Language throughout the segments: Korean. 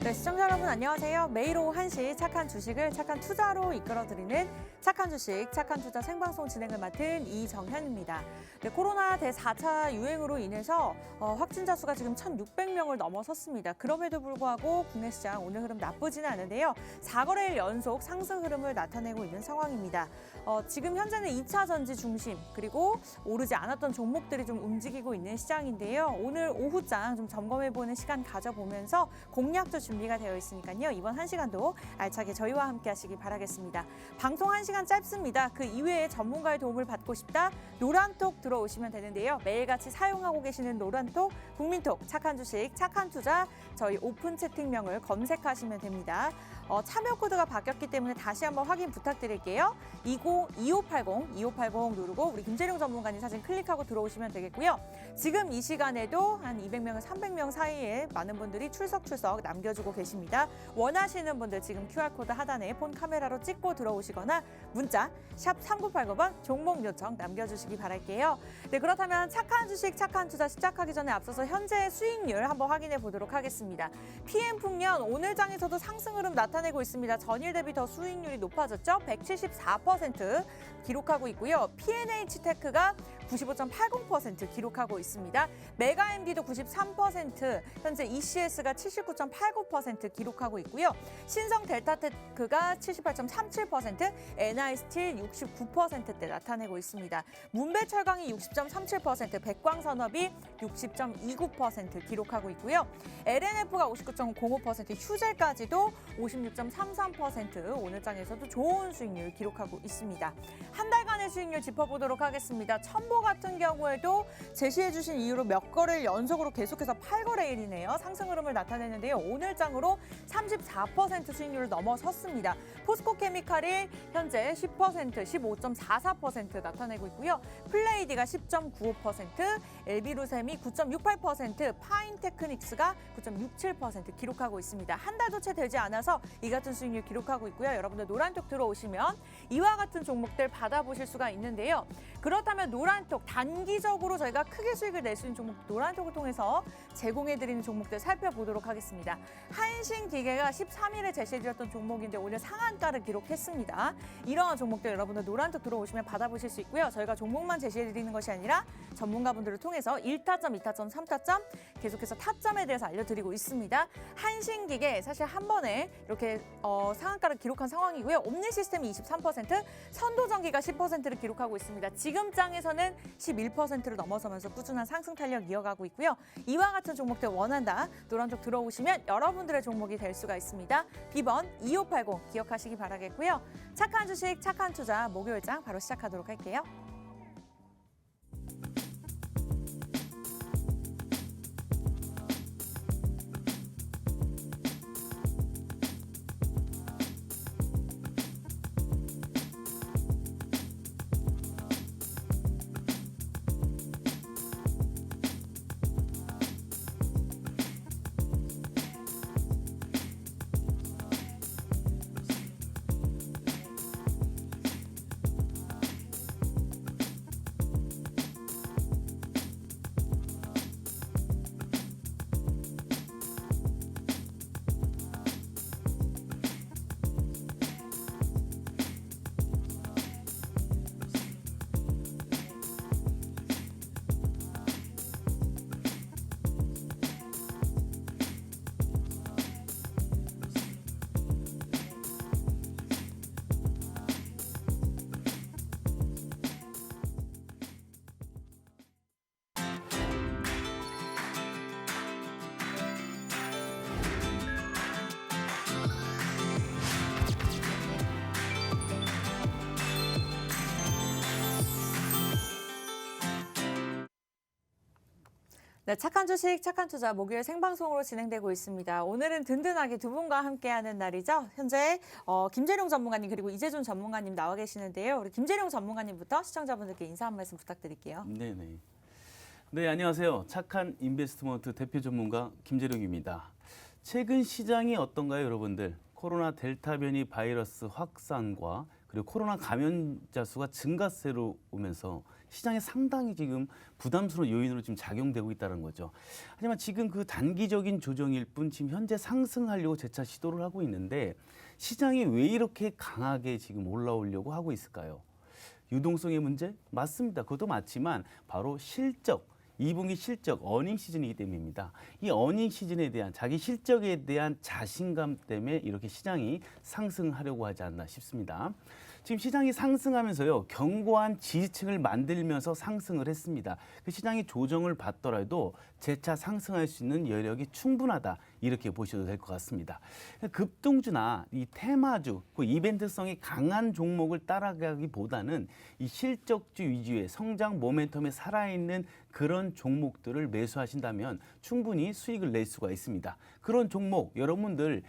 네, 시청자 여러분 안녕하세요. 매일 오후 1시 착한 주식을 착한 투자로 이끌어드리는 착한 주식, 착한 투자 생방송 진행을 맡은 이정현입니다. 네, 코로나 대4차 유행으로 인해서 확진자 수가 지금 1,600명을 넘어섰습니다. 그럼에도 불구하고 국내 시장 오늘 흐름 나쁘지는 않은데요. 4거래일 연속 상승 흐름을 나타내고 있는 상황입니다. 지금 현재는 2차 전지 중심 그리고 오르지 않았던 종목들이 좀 움직이고 있는 시장인데요. 오늘 오후장 좀 점검해보는 시간 가져보면서 공략도 준비가 되어 있으니까요. 이번 1시간도 알차게 저희와 함께 하시기 바라겠습니다. 방송 1시간 짧습니다. 그 이외에 전문가의 도움을 받고 싶다. 노란톡 들어오시면 되는데요. 매일같이 사용하고 계시는 노란톡, 국민톡, 착한 주식, 착한 투자 저희 오픈 채팅명을 검색하시면 됩니다. 참여 코드가 바뀌었기 때문에 다시 한번 확인 부탁드릴게요. 2580 누르고 우리 김재룡 전문가님 사진 클릭하고 들어오시면 되겠고요. 지금 이 시간에도 한 200명에서 300명 사이에 많은 분들이 출석 남겨주고 계십니다. 원하시는 분들 지금 QR코드 하단에 폰 카메라로 찍고 들어오시거나 문자 샵 3989번 종목 요청 남겨주시기 바랄게요. 네, 그렇다면 착한 주식, 착한 투자 시작하기 전에 앞서서 현재 수익률 한번 확인해 보도록 하겠습니다. PM풍년 오늘 장에서도 상승 흐름 나타내고 있습니다. 전일 대비 더 수익률이 높아졌죠. 174% 기록하고 있고요. PNH테크가 95.80% 기록하고 있습니다. 메가MD도 93%, 현재 ECS가 79.89% 기록하고 있고요. 신성 델타테크가 78.37%, NI스틸 69%대 나타내고 있습니다. 문배철강이 60.37%, 백광산업이 60.29% 기록하고 있고요. LNF가 59.05%, 휴젤까지도 56.33% 오늘 장에서도 좋은 수익률 기록하고 있습니다. 한 달간의 수익률 짚어보도록 하겠습니다. 첨보 같은 경우에도 제시해 주신 이후로 몇 거래일 연속으로 계속해서 8거래일이네요. 상승 흐름을 나타내는데요. 오늘 장으로 34% 수익률을 넘어섰습니다. 포스코케미칼이 현재 10%, 15.44% 나타내고 있고요. 플레이디가 10.95%, LB루셈이 9.68%, 파인테크닉스가 9.67% 기록하고 있습니다. 한 달도 채 되지 않아서 이 같은 수익률 기록하고 있고요. 여러분들 노란톡 들어오시면 이와 같은 종목들 받아보실 수가 있는데요. 그렇다면 노란톡 단기적으로 저희가 크게 수익을 낼 수 있는 종목 노란톡을 통해서 제공해드리는 종목들 살펴보도록 하겠습니다. 한신기계가 13일에 제시해드렸던 종목인데 오늘 상한가를 기록했습니다. 이러한 종목들 여러분들 노란톡 들어오시면 받아보실 수 있고요. 저희가 종목만 제시해드리는 것이 아니라 전문가분들을 통해서 1타점, 2타점, 3타점 계속해서 타점에 대해서 알려드리고 있습니다. 한신기계 사실 한 번에 이렇게 상한가를 기록한 상황이고요. 옴니시스템이 23%, 선도전기가 10%를 기록하고 있습니다. 지금 장에서는 11%를 넘어서면서 꾸준한 상승 탄력 이어가고 있고요. 이와 같은 종목들 원한다. 노란쪽 들어오시면 여러분들의 종목이 될 수가 있습니다. 비번 2580 기억하시기 바라겠고요. 착한 주식, 착한 투자 목요일장 바로 시작하도록 할게요. 네, 착한 주식, 착한 투자 목요일 생방송으로 진행되고 있습니다. 오늘은 든든하게 두 분과 함께하는 날이죠. 현재 김재룡 전문가님 그리고 이재준 전문가님 나와 계시는데요. 우리 김재룡 전문가님부터 시청자분들께 인사 한 말씀 부탁드릴게요. 네네. 네, 안녕하세요. 착한 인베스트먼트 대표 전문가 김재룡입니다. 최근 시장이 어떤가요, 여러분들? 코로나 델타 변이 바이러스 확산과 그리고 코로나 감염자 수가 증가세로 오면서 시장에 상당히 지금 부담스러운 요인으로 지금 작용되고 있다는 거죠. 하지만 지금 그 단기적인 조정일 뿐 지금 현재 상승하려고 재차 시도를 하고 있는데 시장이 왜 이렇게 강하게 지금 올라오려고 하고 있을까요? 유동성의 문제? 맞습니다. 그것도 맞지만 바로 실적, 2분기 실적, 어닝 시즌이기 때문입니다. 이 어닝 시즌에 대한 자기 실적에 대한 자신감 때문에 이렇게 시장이 상승하려고 하지 않나 싶습니다. 지금 시장이 상승하면서요, 견고한 지지층을 만들면서 상승을 했습니다. 그 시장이 조정을 받더라도 재차 상승할 수 있는 여력이 충분하다. 이렇게 보셔도 될 것 같습니다. 급등주나 이 테마주, 그 이벤트성이 강한 종목을 따라가기보다는 이 실적주 위주의 성장 모멘텀에 살아있는 그런 종목들을 매수하신다면 충분히 수익을 낼 수가 있습니다. 그런 종목 여러분들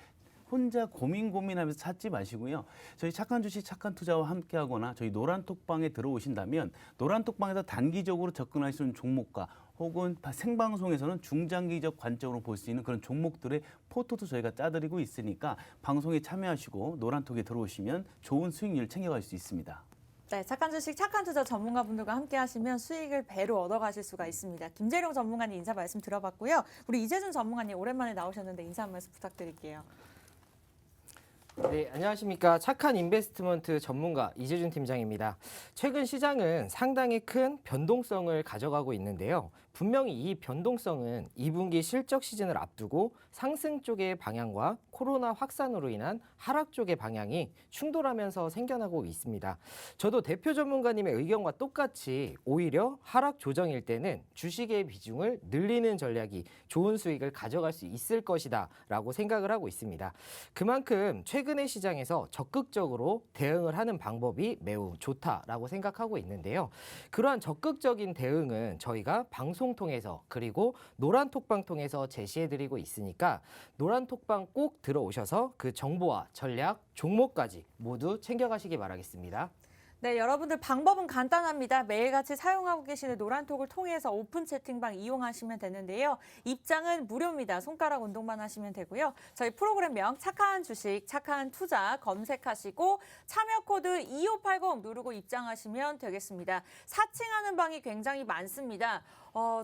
혼자 고민하면서 찾지 마시고요. 저희 착한 주식 착한 투자와 함께하거나 저희 노란톡방에 들어오신다면 노란톡방에서 단기적으로 접근할 수 있는 종목과 혹은 생방송에서는 중장기적 관점으로 볼 수 있는 그런 종목들의 포토도 저희가 짜드리고 있으니까 방송에 참여하시고 노란톡에 들어오시면 좋은 수익률 챙겨갈 수 있습니다. 네, 착한 주식, 착한 투자 전문가분들과 함께 하시면 수익을 배로 얻어가실 수가 있습니다. 김재룡 전문가님 인사 말씀 들어봤고요. 우리 이재준 전문가님 오랜만에 나오셨는데 인사 한 말씀 부탁드릴게요. 네, 안녕하십니까. 착한 인베스트먼트 전문가 이재준 팀장입니다. 최근 시장은 상당히 큰 변동성을 가져가고 있는데요. 분명히 이 변동성은 2분기 실적 시즌을 앞두고 상승 쪽의 방향과 코로나 확산으로 인한 하락 쪽의 방향이 충돌하면서 생겨나고 있습니다. 저도 대표 전문가님의 의견과 똑같이 오히려 하락 조정일 때는 주식의 비중을 늘리는 전략이 좋은 수익을 가져갈 수 있을 것이다 라고 생각을 하고 있습니다. 그만큼 최근의 시장에서 적극적으로 대응을 하는 방법이 매우 좋다라고 생각하고 있는데요. 그러한 적극적인 대응은 저희가 방송 통해서 그리고 노란톡방 통해서 제시해드리고 있으니까 노란톡방 꼭 들어오셔서 그 정보와 전략, 종목까지 모두 챙겨가시기 바라겠습니다. 네, 여러분들 방법은 간단합니다. 매일같이 사용하고 계시는 노란톡을 통해서 오픈 채팅방 이용하시면 되는데요. 입장은 무료입니다. 손가락 운동만 하시면 되고요. 저희 프로그램명 착한 주식, 착한 투자 검색하시고 참여 코드 2580 누르고 입장하시면 되겠습니다. 사칭하는 방이 굉장히 많습니다.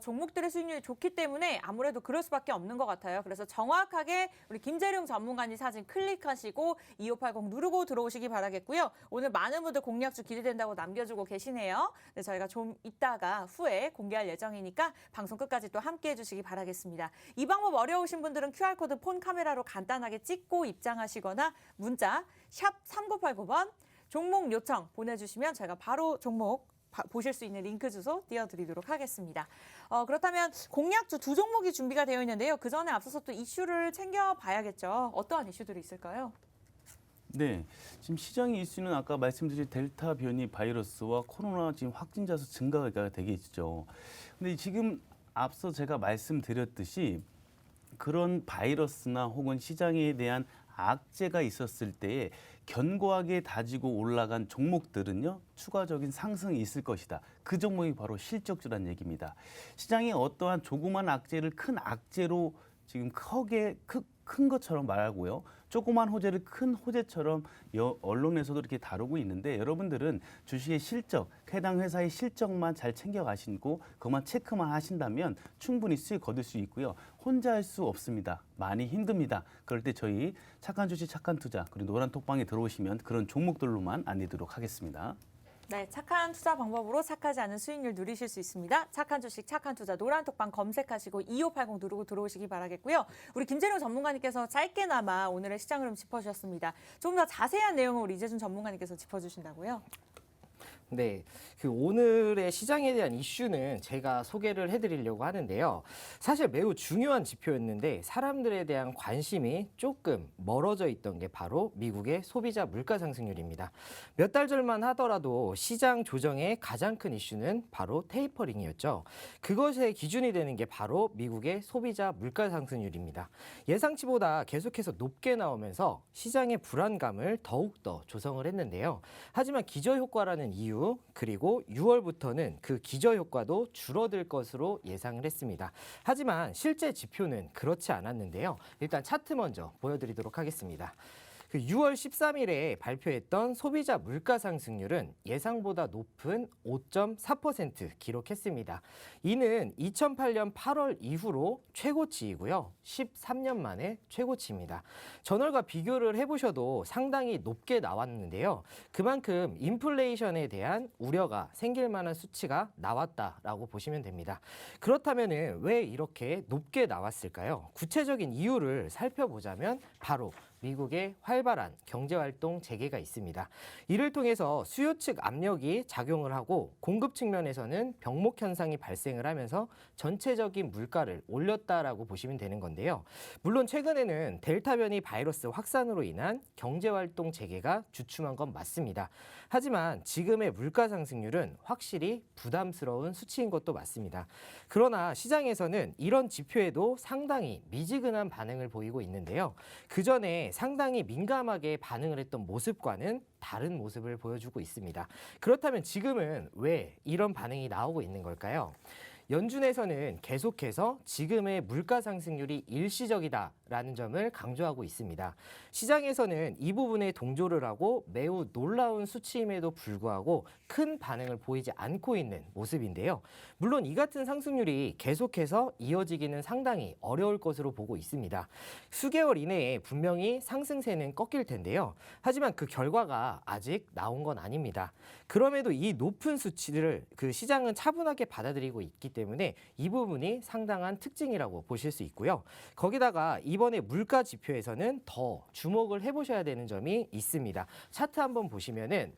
종목들의 수익률이 좋기 때문에 아무래도 그럴 수밖에 없는 것 같아요. 그래서 정확하게 우리 김재룡 전문가님 사진 클릭하시고 2580 누르고 들어오시기 바라겠고요. 오늘 많은 분들 공략주 기대된다고 남겨주고 계시네요. 네, 저희가 좀 이따가 후에 공개할 예정이니까 방송 끝까지 또 함께해 주시기 바라겠습니다. 이 방법 어려우신 분들은 QR코드 폰 카메라로 간단하게 찍고 입장하시거나 문자 샵 3989번 종목 요청 보내주시면 저희가 바로 종목 보실 수 있는 링크 주소 띄워드리도록 하겠습니다. 그렇다면 공략주 두 종목이 준비가 되어 있는데요. 그 전에 앞서서 또 이슈를 챙겨봐야겠죠. 어떠한 이슈들이 있을까요? 네, 지금 시장의 이슈는 아까 말씀드린 델타 변이 바이러스와 코로나 지금 확진자 수 증가가 되겠죠. 근데 지금 앞서 제가 말씀드렸듯이 그런 바이러스나 혹은 시장에 대한 악재가 있었을 때에 견고하게 다지고 올라간 종목들은요, 추가적인 상승이 있을 것이다. 그 종목이 바로 실적주란 얘기입니다. 시장에 어떠한 조그만 악재를 큰 악재로 지금 큰 것처럼 말하고요. 조그만 호재를 큰 호재처럼 언론에서도 이렇게 다루고 있는데 여러분들은 주식의 실적, 해당 회사의 실적만 잘 챙겨가시고 그것만 체크만 하신다면 충분히 수익 거둘 수 있고요. 혼자 할 수 없습니다. 많이 힘듭니다. 그럴 때 저희 착한 주식, 착한 투자 그리고 노란톡방에 들어오시면 그런 종목들로만 안내드리도록 하겠습니다. 네, 착한 투자 방법으로 착하지 않은 수익률 누리실 수 있습니다. 착한 주식, 착한 투자 노란톡방 검색하시고 2580 누르고 들어오시기 바라겠고요. 우리 김재룡 전문가님께서 짧게나마 오늘의 시장 흐름 짚어주셨습니다. 좀 더 자세한 내용을 우리 이재준 전문가님께서 짚어주신다고요? 네, 그 오늘의 시장에 대한 이슈는 제가 소개를 해드리려고 하는데요. 사실 매우 중요한 지표였는데 사람들에 대한 관심이 조금 멀어져 있던 게 바로 미국의 소비자 물가 상승률입니다. 몇 달 전만 하더라도 시장 조정의 가장 큰 이슈는 바로 테이퍼링이었죠. 그것의 기준이 되는 게 바로 미국의 소비자 물가 상승률입니다. 예상치보다 계속해서 높게 나오면서 시장의 불안감을 더욱더 조성을 했는데요. 하지만 기저효과라는 이유 그리고 6월부터는 그 기저효과도 줄어들 것으로 예상을 했습니다. 하지만 실제 지표는 그렇지 않았는데요. 일단 차트 먼저 보여드리도록 하겠습니다. 그 6월 13일에 발표했던 소비자 물가 상승률은 예상보다 높은 5.4% 기록했습니다. 이는 2008년 8월 이후로 최고치이고요. 13년 만에 최고치입니다. 전월과 비교를 해보셔도 상당히 높게 나왔는데요. 그만큼 인플레이션에 대한 우려가 생길 만한 수치가 나왔다라고 보시면 됩니다. 그렇다면 왜 이렇게 높게 나왔을까요? 구체적인 이유를 살펴보자면 바로 미국의 활발한 경제활동 재개가 있습니다. 이를 통해서 수요 측 압력이 작용을 하고 공급 측면에서는 병목 현상이 발생을 하면서 전체적인 물가를 올렸다라고 보시면 되는 건데요. 물론 최근에는 델타 변이 바이러스 확산으로 인한 경제활동 재개가 주춤한 건 맞습니다. 하지만 지금의 물가 상승률은 확실히 부담스러운 수치인 것도 맞습니다. 그러나 시장에서는 이런 지표에도 상당히 미지근한 반응을 보이고 있는데요. 그 전에 상당히 민감하게 반응을 했던 모습과는 다른 모습을 보여주고 있습니다. 그렇다면 지금은 왜 이런 반응이 나오고 있는 걸까요? 연준에서는 계속해서 지금의 물가 상승률이 일시적이다라는 점을 강조하고 있습니다. 시장에서는 이 부분에 동조를 하고 매우 놀라운 수치임에도 불구하고 큰 반응을 보이지 않고 있는 모습인데요. 물론 이 같은 상승률이 계속해서 이어지기는 상당히 어려울 것으로 보고 있습니다. 수개월 이내에 분명히 상승세는 꺾일 텐데요. 하지만 그 결과가 아직 나온 건 아닙니다. 그럼에도 이 높은 수치를 그 시장은 차분하게 받아들이고 있기 때문에 이 부분이 상당한 특징이라고 보실 수 있고요. 거기다가 이번에 물가 지표에서는 더 주목을 해보셔야 되는 점이 있습니다. 차트 한번 보시면은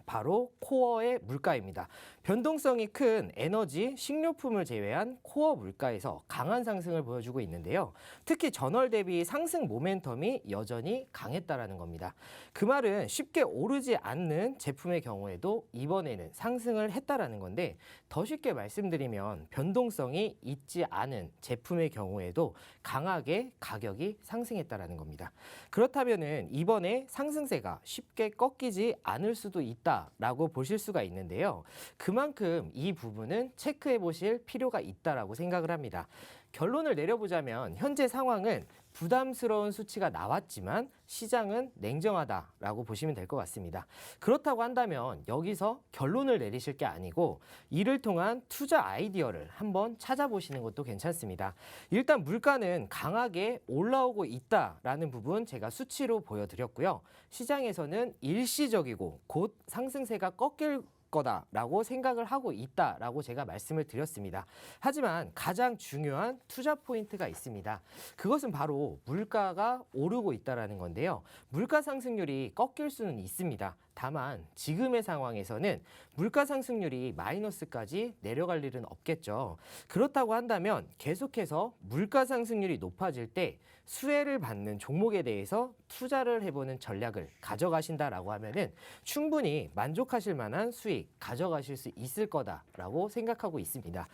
바로 코어의 물가입니다. 변동성이 큰 에너지, 식료품을 제외한 코어 물가에서 강한 상승을 보여주고 있는데요. 특히 전월 대비 상승 모멘텀이 여전히 강했다라는 겁니다. 그 말은 쉽게 오르지 않는 제품의 경우에도 이번에는 상승을 했다라는 건데 더 쉽게 말씀드리면 변동성이 있지 않은 제품의 경우에도 강하게 가격이 상승했다라는 겁니다. 그렇다면은 이번에 상승세가 쉽게 꺾이지 않을 수도 있다라고 보실 수가 있는데요. 그만큼 이 부분은 체크해 보실 필요가 있다라고 생각을 합니다. 결론을 내려보자면 현재 상황은 부담스러운 수치가 나왔지만 시장은 냉정하다라고 보시면 될 것 같습니다. 그렇다고 한다면 여기서 결론을 내리실 게 아니고 이를 통한 투자 아이디어를 한번 찾아보시는 것도 괜찮습니다. 일단 물가는 강하게 올라오고 있다라는 부분 제가 수치로 보여드렸고요. 시장에서는 일시적이고 곧 상승세가 꺾일 거다라고 생각을 하고 있다라고 제가 말씀을 드렸습니다. 하지만 가장 중요한 투자 포인트가 있습니다. 그것은 바로 물가가 오르고 있다라는 건데요. 물가 상승률이 꺾일 수는 있습니다. 다만 지금의 상황에서는 물가 상승률이 마이너스까지 내려갈 일은 없겠죠. 그렇다고 한다면 계속해서 물가 상승률이 높아질 때 수혜를 받는 종목에 대해서 투자를 해보는 전략을 가져가신다라고 하면은 충분히 만족하실 만한 수익 가져가실 수 있을 거다라고 생각하고 있습니다.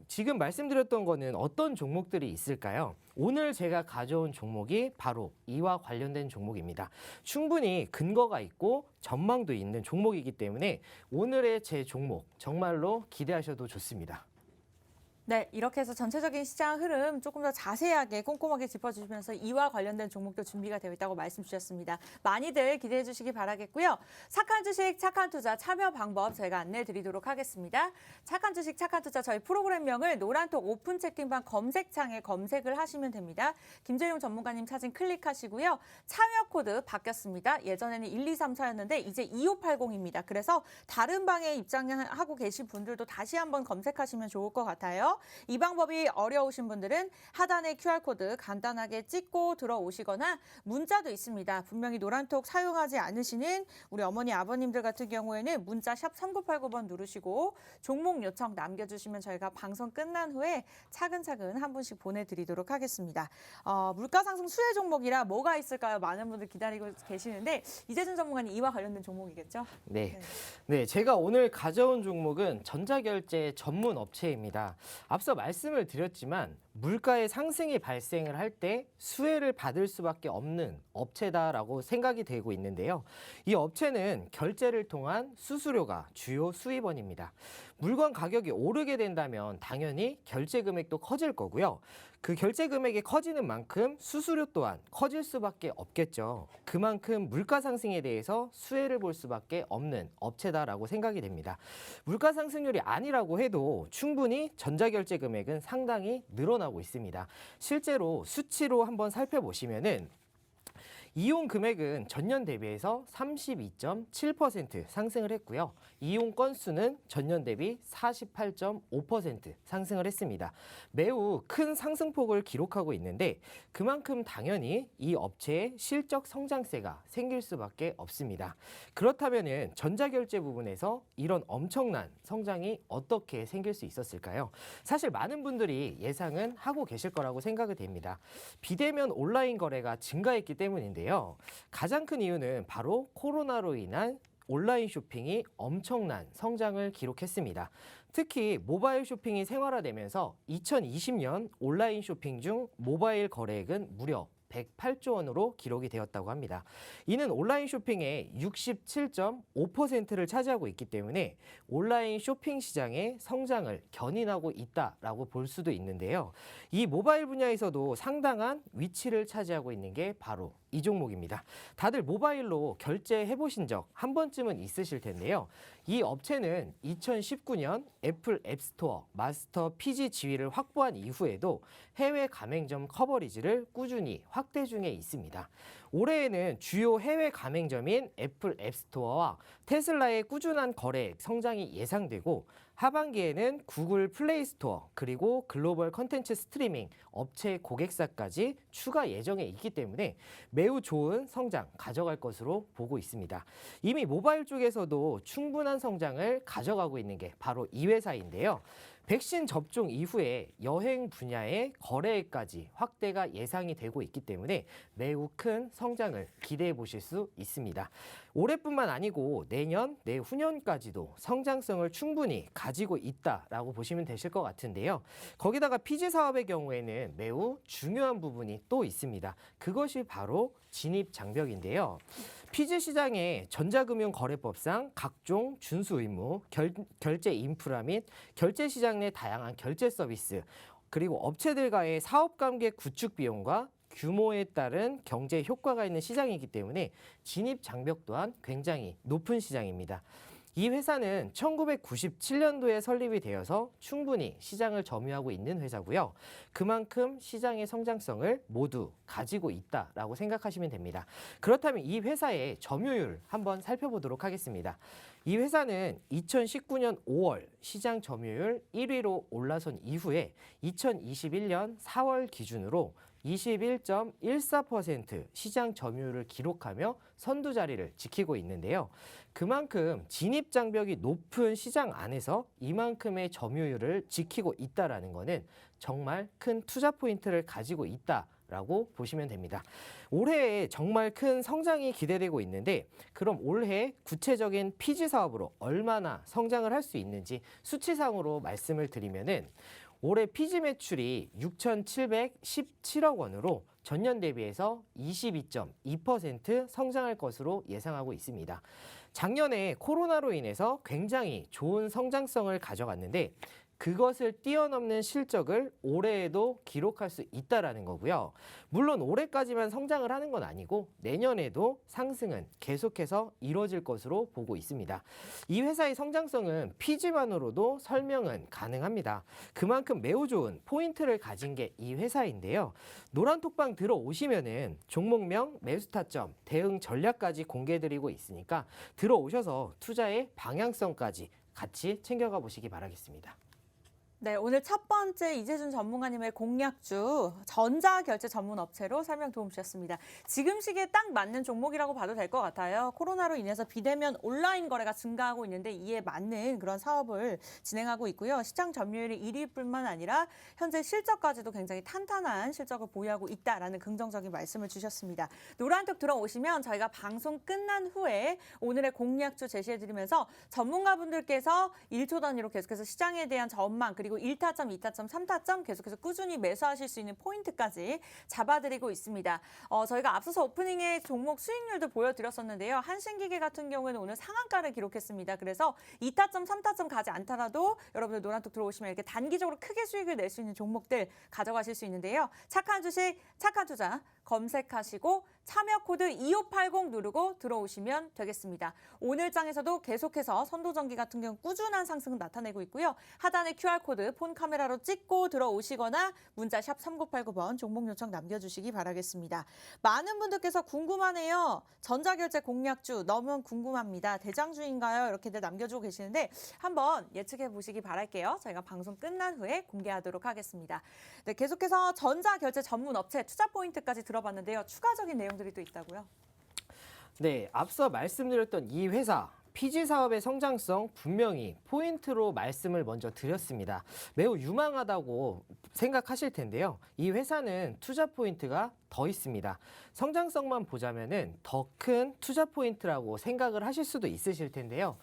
지금 말씀드렸던 거는 어떤 종목들이 있을까요? 오늘 제가 가져온 종목이 바로 이와 관련된 종목입니다. 충분히 근거가 있고 전망도 있는 종목이기 때문에 오늘의 제 종목 정말로 기대하셔도 좋습니다. 네, 이렇게 해서 전체적인 시장 흐름 조금 더 자세하게 꼼꼼하게 짚어주시면서 이와 관련된 종목도 준비가 되어 있다고 말씀 주셨습니다. 많이들 기대해 주시기 바라겠고요. 착한 주식, 착한 투자 참여 방법 저희가 안내해 드리도록 하겠습니다. 착한 주식, 착한 투자 저희 프로그램명을 노란톡 오픈 채팅방 검색창에 검색을 하시면 됩니다. 김재룡 전문가님 사진 클릭하시고요. 참여 코드 바뀌었습니다. 예전에는 1234였는데 이제 2580입니다. 그래서 다른 방에 입장하고 계신 분들도 다시 한번 검색하시면 좋을 것 같아요. 이 방법이 어려우신 분들은 하단에 QR코드 간단하게 찍고 들어오시거나 문자도 있습니다. 분명히 노란톡 사용하지 않으시는 우리 어머니 아버님들 같은 경우에는 문자 샵 3989번 누르시고 종목 요청 남겨주시면 저희가 방송 끝난 후에 차근차근 한 분씩 보내드리도록 하겠습니다. 물가 상승 수혜 종목이라 뭐가 있을까요? 많은 분들 기다리고 계시는데 이재준 전문가님 이와 관련된 종목이겠죠? 네, 제가 오늘 가져온 종목은 전자결제 전문 업체입니다. 앞서 말씀을 드렸지만 물가의 상승이 발생을 할 때 수혜를 받을 수밖에 없는 업체다라고 생각이 되고 있는데요. 이 업체는 결제를 통한 수수료가 주요 수입원입니다. 물건 가격이 오르게 된다면 당연히 결제 금액도 커질 거고요. 그 결제 금액이 커지는 만큼 수수료 또한 커질 수밖에 없겠죠. 그만큼 물가 상승에 대해서 수혜를 볼 수밖에 없는 업체다라고 생각이 됩니다. 물가 상승률이 아니라고 해도 충분히 전자결제 금액은 상당히 늘어나고 있습니다. 실제로 수치로 한번 살펴보시면은 이용 금액은 전년 대비해서 32.7% 상승을 했고요. 이용 건수는 전년 대비 48.5% 상승을 했습니다. 매우 큰 상승폭을 기록하고 있는데 그만큼 당연히 이 업체의 실적 성장세가 생길 수밖에 없습니다. 그렇다면 전자결제 부분에서 이런 엄청난 성장이 어떻게 생길 수 있었을까요? 사실 많은 분들이 예상은 하고 계실 거라고 생각이 됩니다. 비대면 온라인 거래가 증가했기 때문인데요. 가장 큰 이유는 바로 코로나로 인한 온라인 쇼핑이 엄청난 성장을 기록했습니다. 특히 모바일 쇼핑이 생활화되면서 2020년 온라인 쇼핑 중 모바일 거래액은 무려 108조 원으로 기록이 되었다고 합니다. 이는 온라인 쇼핑의 67.5%를 차지하고 있기 때문에 온라인 쇼핑 시장의 성장을 견인하고 있다라고 볼 수도 있는데요. 이 모바일 분야에서도 상당한 위치를 차지하고 있는 게 바로 이 종목입니다. 다들 모바일로 결제해 보신 적 한 번쯤은 있으실 텐데요. 이 업체는 2019년 애플 앱스토어 마스터 PG 지위를 확보한 이후에도 해외 가맹점 커버리지를 꾸준히 확대 중에 있습니다. 올해에는 주요 해외 가맹점인 애플 앱스토어와 테슬라의 꾸준한 거래액 성장이 예상되고 하반기에는 구글 플레이 스토어 그리고 글로벌 컨텐츠 스트리밍 업체 고객사까지 추가 예정에 있기 때문에 매우 좋은 성장 가져갈 것으로 보고 있습니다. 이미 모바일 쪽에서도 충분한 성장을 가져가고 있는 게 바로 이 회사인데요. 백신 접종 이후에 여행 분야의 거래액까지 확대가 예상이 되고 있기 때문에 매우 큰 성장을 기대해 보실 수 있습니다. 올해뿐만 아니고 내년, 내후년까지도 성장성을 충분히 가지고 있다라고 보시면 되실 것 같은데요. 거기다가 PG 사업의 경우에는 매우 중요한 부분이 또 있습니다. 그것이 바로 진입 장벽인데요. PG 시장의 전자금융거래법상 각종 준수 의무, 결제 인프라 및 결제 시장 내 다양한 결제 서비스, 그리고 업체들과의 사업 관계 구축 비용과 규모에 따른 경제 효과가 있는 시장이기 때문에 진입 장벽 또한 굉장히 높은 시장입니다. 이 회사는 1997년도에 설립이 되어서 충분히 시장을 점유하고 있는 회사고요. 그만큼 시장의 성장성을 모두 가지고 있다라고 생각하시면 됩니다. 그렇다면 이 회사의 점유율 한번 살펴보도록 하겠습니다. 이 회사는 2019년 5월 시장 점유율 1위로 올라선 이후에 2021년 4월 기준으로 21.14% 시장 점유율을 기록하며 선두 자리를 지키고 있는데요. 그만큼 진입 장벽이 높은 시장 안에서 이만큼의 점유율을 지키고 있다는 것은 정말 큰 투자 포인트를 가지고 있다라고 보시면 됩니다. 올해에 정말 큰 성장이 기대되고 있는데 그럼 올해 구체적인 PG 사업으로 얼마나 성장을 할 수 있는지 수치상으로 말씀을 드리면은 올해 PG 매출이 6,717억 원으로 전년 대비해서 22.2% 성장할 것으로 예상하고 있습니다. 작년에 코로나로 인해서 굉장히 좋은 성장성을 가져갔는데 그것을 뛰어넘는 실적을 올해에도 기록할 수 있다는 거고요. 물론 올해까지만 성장을 하는 건 아니고 내년에도 상승은 계속해서 이뤄질 것으로 보고 있습니다. 이 회사의 성장성은 PG만으로도 설명은 가능합니다. 그만큼 매우 좋은 포인트를 가진 게 이 회사인데요. 노란톡방 들어오시면은 종목명, 매수 타점, 대응 전략까지 공개해드리고 있으니까 들어오셔서 투자의 방향성까지 같이 챙겨가 보시기 바라겠습니다. 네, 오늘 첫 번째 이재준 전문가님의 공략주 전자결제 전문 업체로 설명 도움 주셨습니다. 지금 시기에 딱 맞는 종목이라고 봐도 될 것 같아요. 코로나로 인해서 비대면 온라인 거래가 증가하고 있는데 이에 맞는 그런 사업을 진행하고 있고요. 시장 점유율이 1위뿐만 아니라 현재 실적까지도 굉장히 탄탄한 실적을 보유하고 있다라는 긍정적인 말씀을 주셨습니다. 노란톡 들어오시면 저희가 방송 끝난 후에 오늘의 공략주 제시해드리면서 전문가분들께서 1초 단위로 계속해서 시장에 대한 전망 그리고 그리고 1타점, 2타점, 3타점 계속해서 꾸준히 매수하실 수 있는 포인트까지 잡아드리고 있습니다. 저희가 앞서서 오프닝에 종목 수익률도 보여드렸었는데요. 한신기계 같은 경우에는 오늘 상한가를 기록했습니다. 그래서 2타점, 3타점 가지 않더라도 여러분들 노란톡 들어오시면 이렇게 단기적으로 크게 수익을 낼 수 있는 종목들 가져가실 수 있는데요. 착한 주식, 착한 투자 검색하시고 참여 코드 2580 누르고 들어오시면 되겠습니다. 오늘 장에서도 계속해서 선도전기 같은 경우 꾸준한 상승을 나타내고 있고요. 하단에 QR코드 폰 카메라로 찍고 들어오시거나 문자 샵 3989번 종목 요청 남겨주시기 바라겠습니다. 많은 분들께서 궁금하네요. 전자결제 공략주 너무 궁금합니다. 대장주인가요? 이렇게들 남겨주고 계시는데 한번 예측해 보시기 바랄게요. 저희가 방송 끝난 후에 공개하도록 하겠습니다. 네, 계속해서 전자결제 전문 업체 투자 포인트까지 들어봤는데요. 추가적인 내용들이 또 있다고요? 네, 앞서 말씀드렸던 이 회사 PG 사업의 성장성 분명히 포인트로 말씀을 먼저 드렸습니다. 매우 유망하다고 생각하실 텐데요. 이 회사는 투자 포인트가 더 있습니다. 성장성만 보자면은 더 큰 투자 포인트라고 생각을 하실 수도 있으실 텐데요.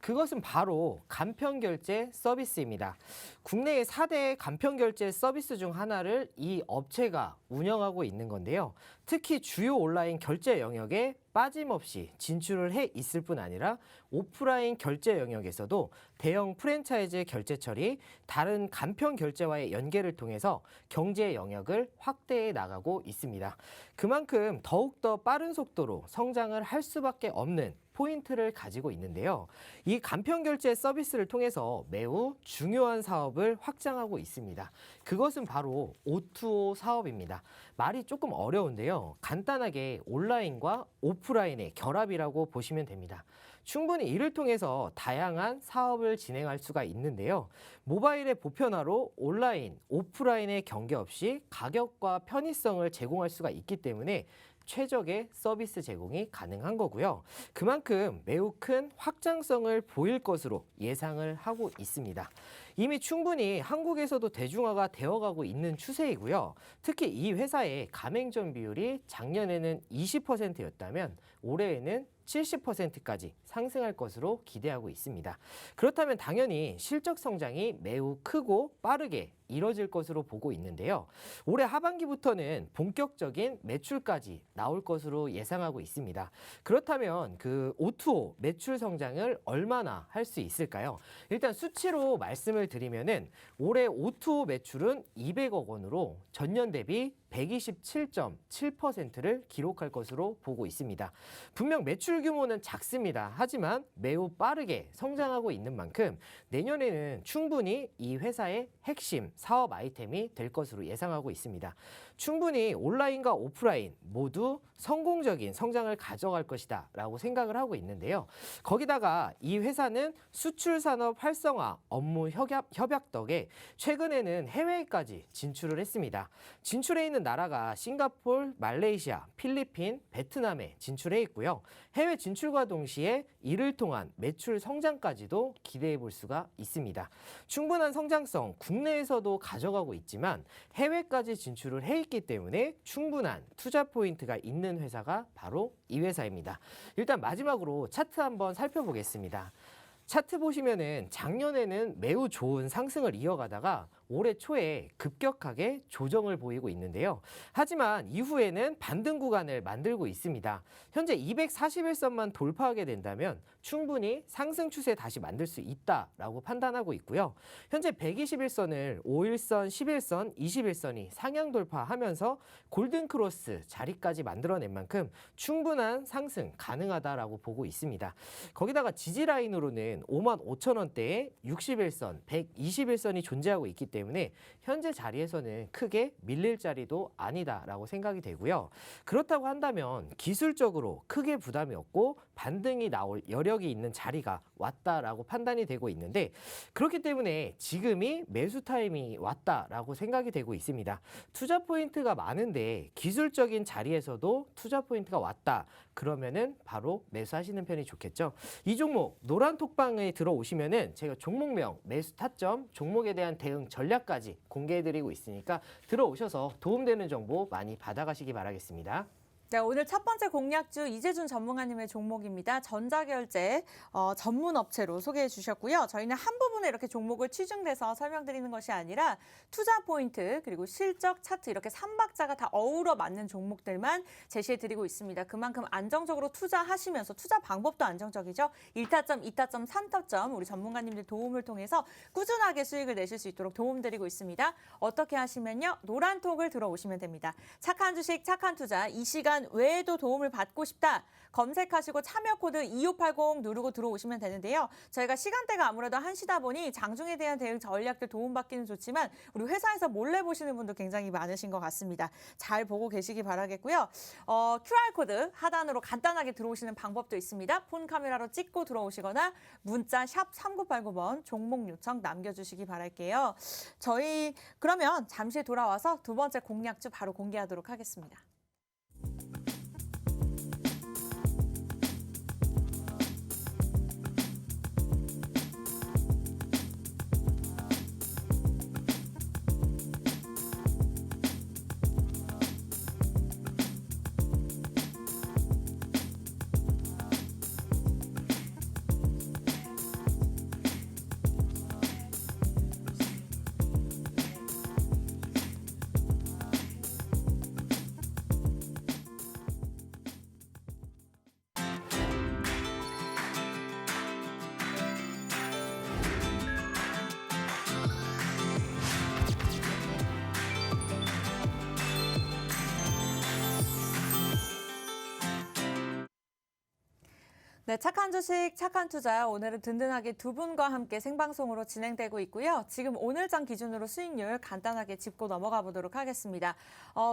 그것은 바로 간편결제 서비스입니다. 국내의 4대 간편결제 서비스 중 하나를 이 업체가 운영하고 있는 건데요. 특히 주요 온라인 결제 영역에 빠짐없이 진출을 해 있을 뿐 아니라 오프라인 결제 영역에서도 대형 프랜차이즈 결제 처리, 다른 간편 결제와의 연계를 통해서 경제 영역을 확대해 나가고 있습니다. 그만큼 더욱더 빠른 속도로 성장을 할 수밖에 없는 포인트를 가지고 있는데요. 이 간편결제 서비스를 통해서 매우 중요한 사업을 확장하고 있습니다. 그것은 바로 O2O 사업입니다. 말이 조금 어려운데요. 간단하게 온라인과 오프라인의 결합이라고 보시면 됩니다. 충분히 이를 통해서 다양한 사업을 진행할 수가 있는데요. 모바일의 보편화로 온라인, 오프라인의 경계 없이 가격과 편의성을 제공할 수가 있기 때문에 최적의 서비스 제공이 가능한 거고요. 그만큼 매우 큰 확장성을 보일 것으로 예상을 하고 있습니다. 이미 충분히 한국에서도 대중화가 되어가고 있는 추세이고요. 특히 이 회사의 가맹점 비율이 작년에는 20%였다면 올해에는 70%까지 상승할 것으로 기대하고 있습니다. 그렇다면 당연히 실적 성장이 매우 크고 빠르게 이뤄질 것으로 보고 있는데요. 올해 하반기부터는 본격적인 매출까지 나올 것으로 예상하고 있습니다. 그렇다면 그 O2O 매출 성장을 얼마나 할 수 있을까요? 일단 수치로 말씀을 드리면은 올해 O2O 매출은 200억 원으로 전년 대비 127.7%를 기록할 것으로 보고 있습니다. 분명 매출 규모는 작습니다. 하지만 매우 빠르게 성장하고 있는 만큼 내년에는 충분히 이 회사의 핵심 사업 아이템이 될 것으로 예상하고 있습니다. 충분히 온라인과 오프라인 모두 성공적인 성장을 가져갈 것이다 라고 생각을 하고 있는데요. 거기다가 이 회사는 수출 산업 활성화 업무 협약 덕에 최근에는 해외까지 진출을 했습니다. 진출해 있는 나라가 싱가포르, 말레이시아, 필리핀, 베트남에 진출해 있고요. 해외 진출과 동시에 이를 통한 매출 성장까지도 기대해 볼 수가 있습니다. 충분한 성장성 국내에서도 가져가고 있지만 해외까지 진출을 해 있기 때문에 충분한 투자 포인트가 있는 회사가 바로 이 회사입니다. 일단 마지막으로 차트 한번 살펴보겠습니다. 차트 보시면은 작년에는 매우 좋은 상승을 이어가다가 올해 초에 급격하게 조정을 보이고 있는데요. 하지만 이후에는 반등 구간을 만들고 있습니다. 현재 241선만 돌파하게 된다면 충분히 상승 추세 다시 만들 수 있다라고 판단하고 있고요. 현재 121선을 5일선, 11선, 21선이 상향 돌파하면서 골든크로스 자리까지 만들어낸 만큼 충분한 상승 가능하다라고 보고 있습니다. 거기다가 지지라인으로는 55,000원대에 61선, 121선이 존재하고 있기 때문에 현재 자리에서는 크게 밀릴 자리도 아니다라고 생각이 되고요. 그렇다고 한다면 기술적으로 크게 부담이 없고 반등이 나올 여력이 있는 자리가 왔다라고 판단이 되고 있는데 그렇기 때문에 지금이 매수 타임이 왔다라고 생각이 되고 있습니다. 투자 포인트가 많은데 기술적인 자리에서도 투자 포인트가 왔다. 그러면은 바로 매수하시는 편이 좋겠죠. 이 종목 노란 톡방에 들어오시면은 제가 종목명, 매수 타점, 종목에 대한 대응 전략까지 공개해드리고 있으니까 들어오셔서 도움되는 정보 많이 받아가시기 바라겠습니다. 네, 오늘 첫 번째 공략주 이재준 전문가님의 종목입니다. 전자결제 전문 업체로 소개해 주셨고요. 저희는 한 부분에 이렇게 종목을 치중돼서 설명드리는 것이 아니라 투자 포인트 그리고 실적 차트 이렇게 3박자가 다 어우러 맞는 종목들만 제시해 드리고 있습니다. 그만큼 안정적으로 투자하시면서 투자 방법도 안정적이죠. 1타점, 2타점, 3타점 우리 전문가님들 도움을 통해서 꾸준하게 수익을 내실 수 있도록 도움드리고 있습니다. 어떻게 하시면요. 노란톡을 들어오시면 됩니다. 착한 주식, 착한 투자 이 시간 외에도 도움을 받고 싶다. 검색하시고 참여 코드 2580 누르고 들어오시면 되는데요. 저희가 시간대가 아무래도 1시다 보니 장중에 대한 대응 전략들 도움받기는 좋지만 우리 회사에서 몰래 보시는 분도 굉장히 많으신 것 같습니다. 잘 보고 계시기 바라겠고요. QR코드 하단으로 간단하게 들어오시는 방법도 있습니다. 폰 카메라로 찍고 들어오시거나 문자 샵 3989번 종목 요청 남겨주시기 바랄게요. 저희 그러면 잠시 돌아와서 두 번째 공략주 바로 공개하도록 하겠습니다. 네, 착한 주식, 착한 투자 오늘은 든든하게 두 분과 함께 생방송으로 진행되고 있고요. 지금 오늘장 기준으로 수익률 간단하게 짚고 넘어가 보도록 하겠습니다.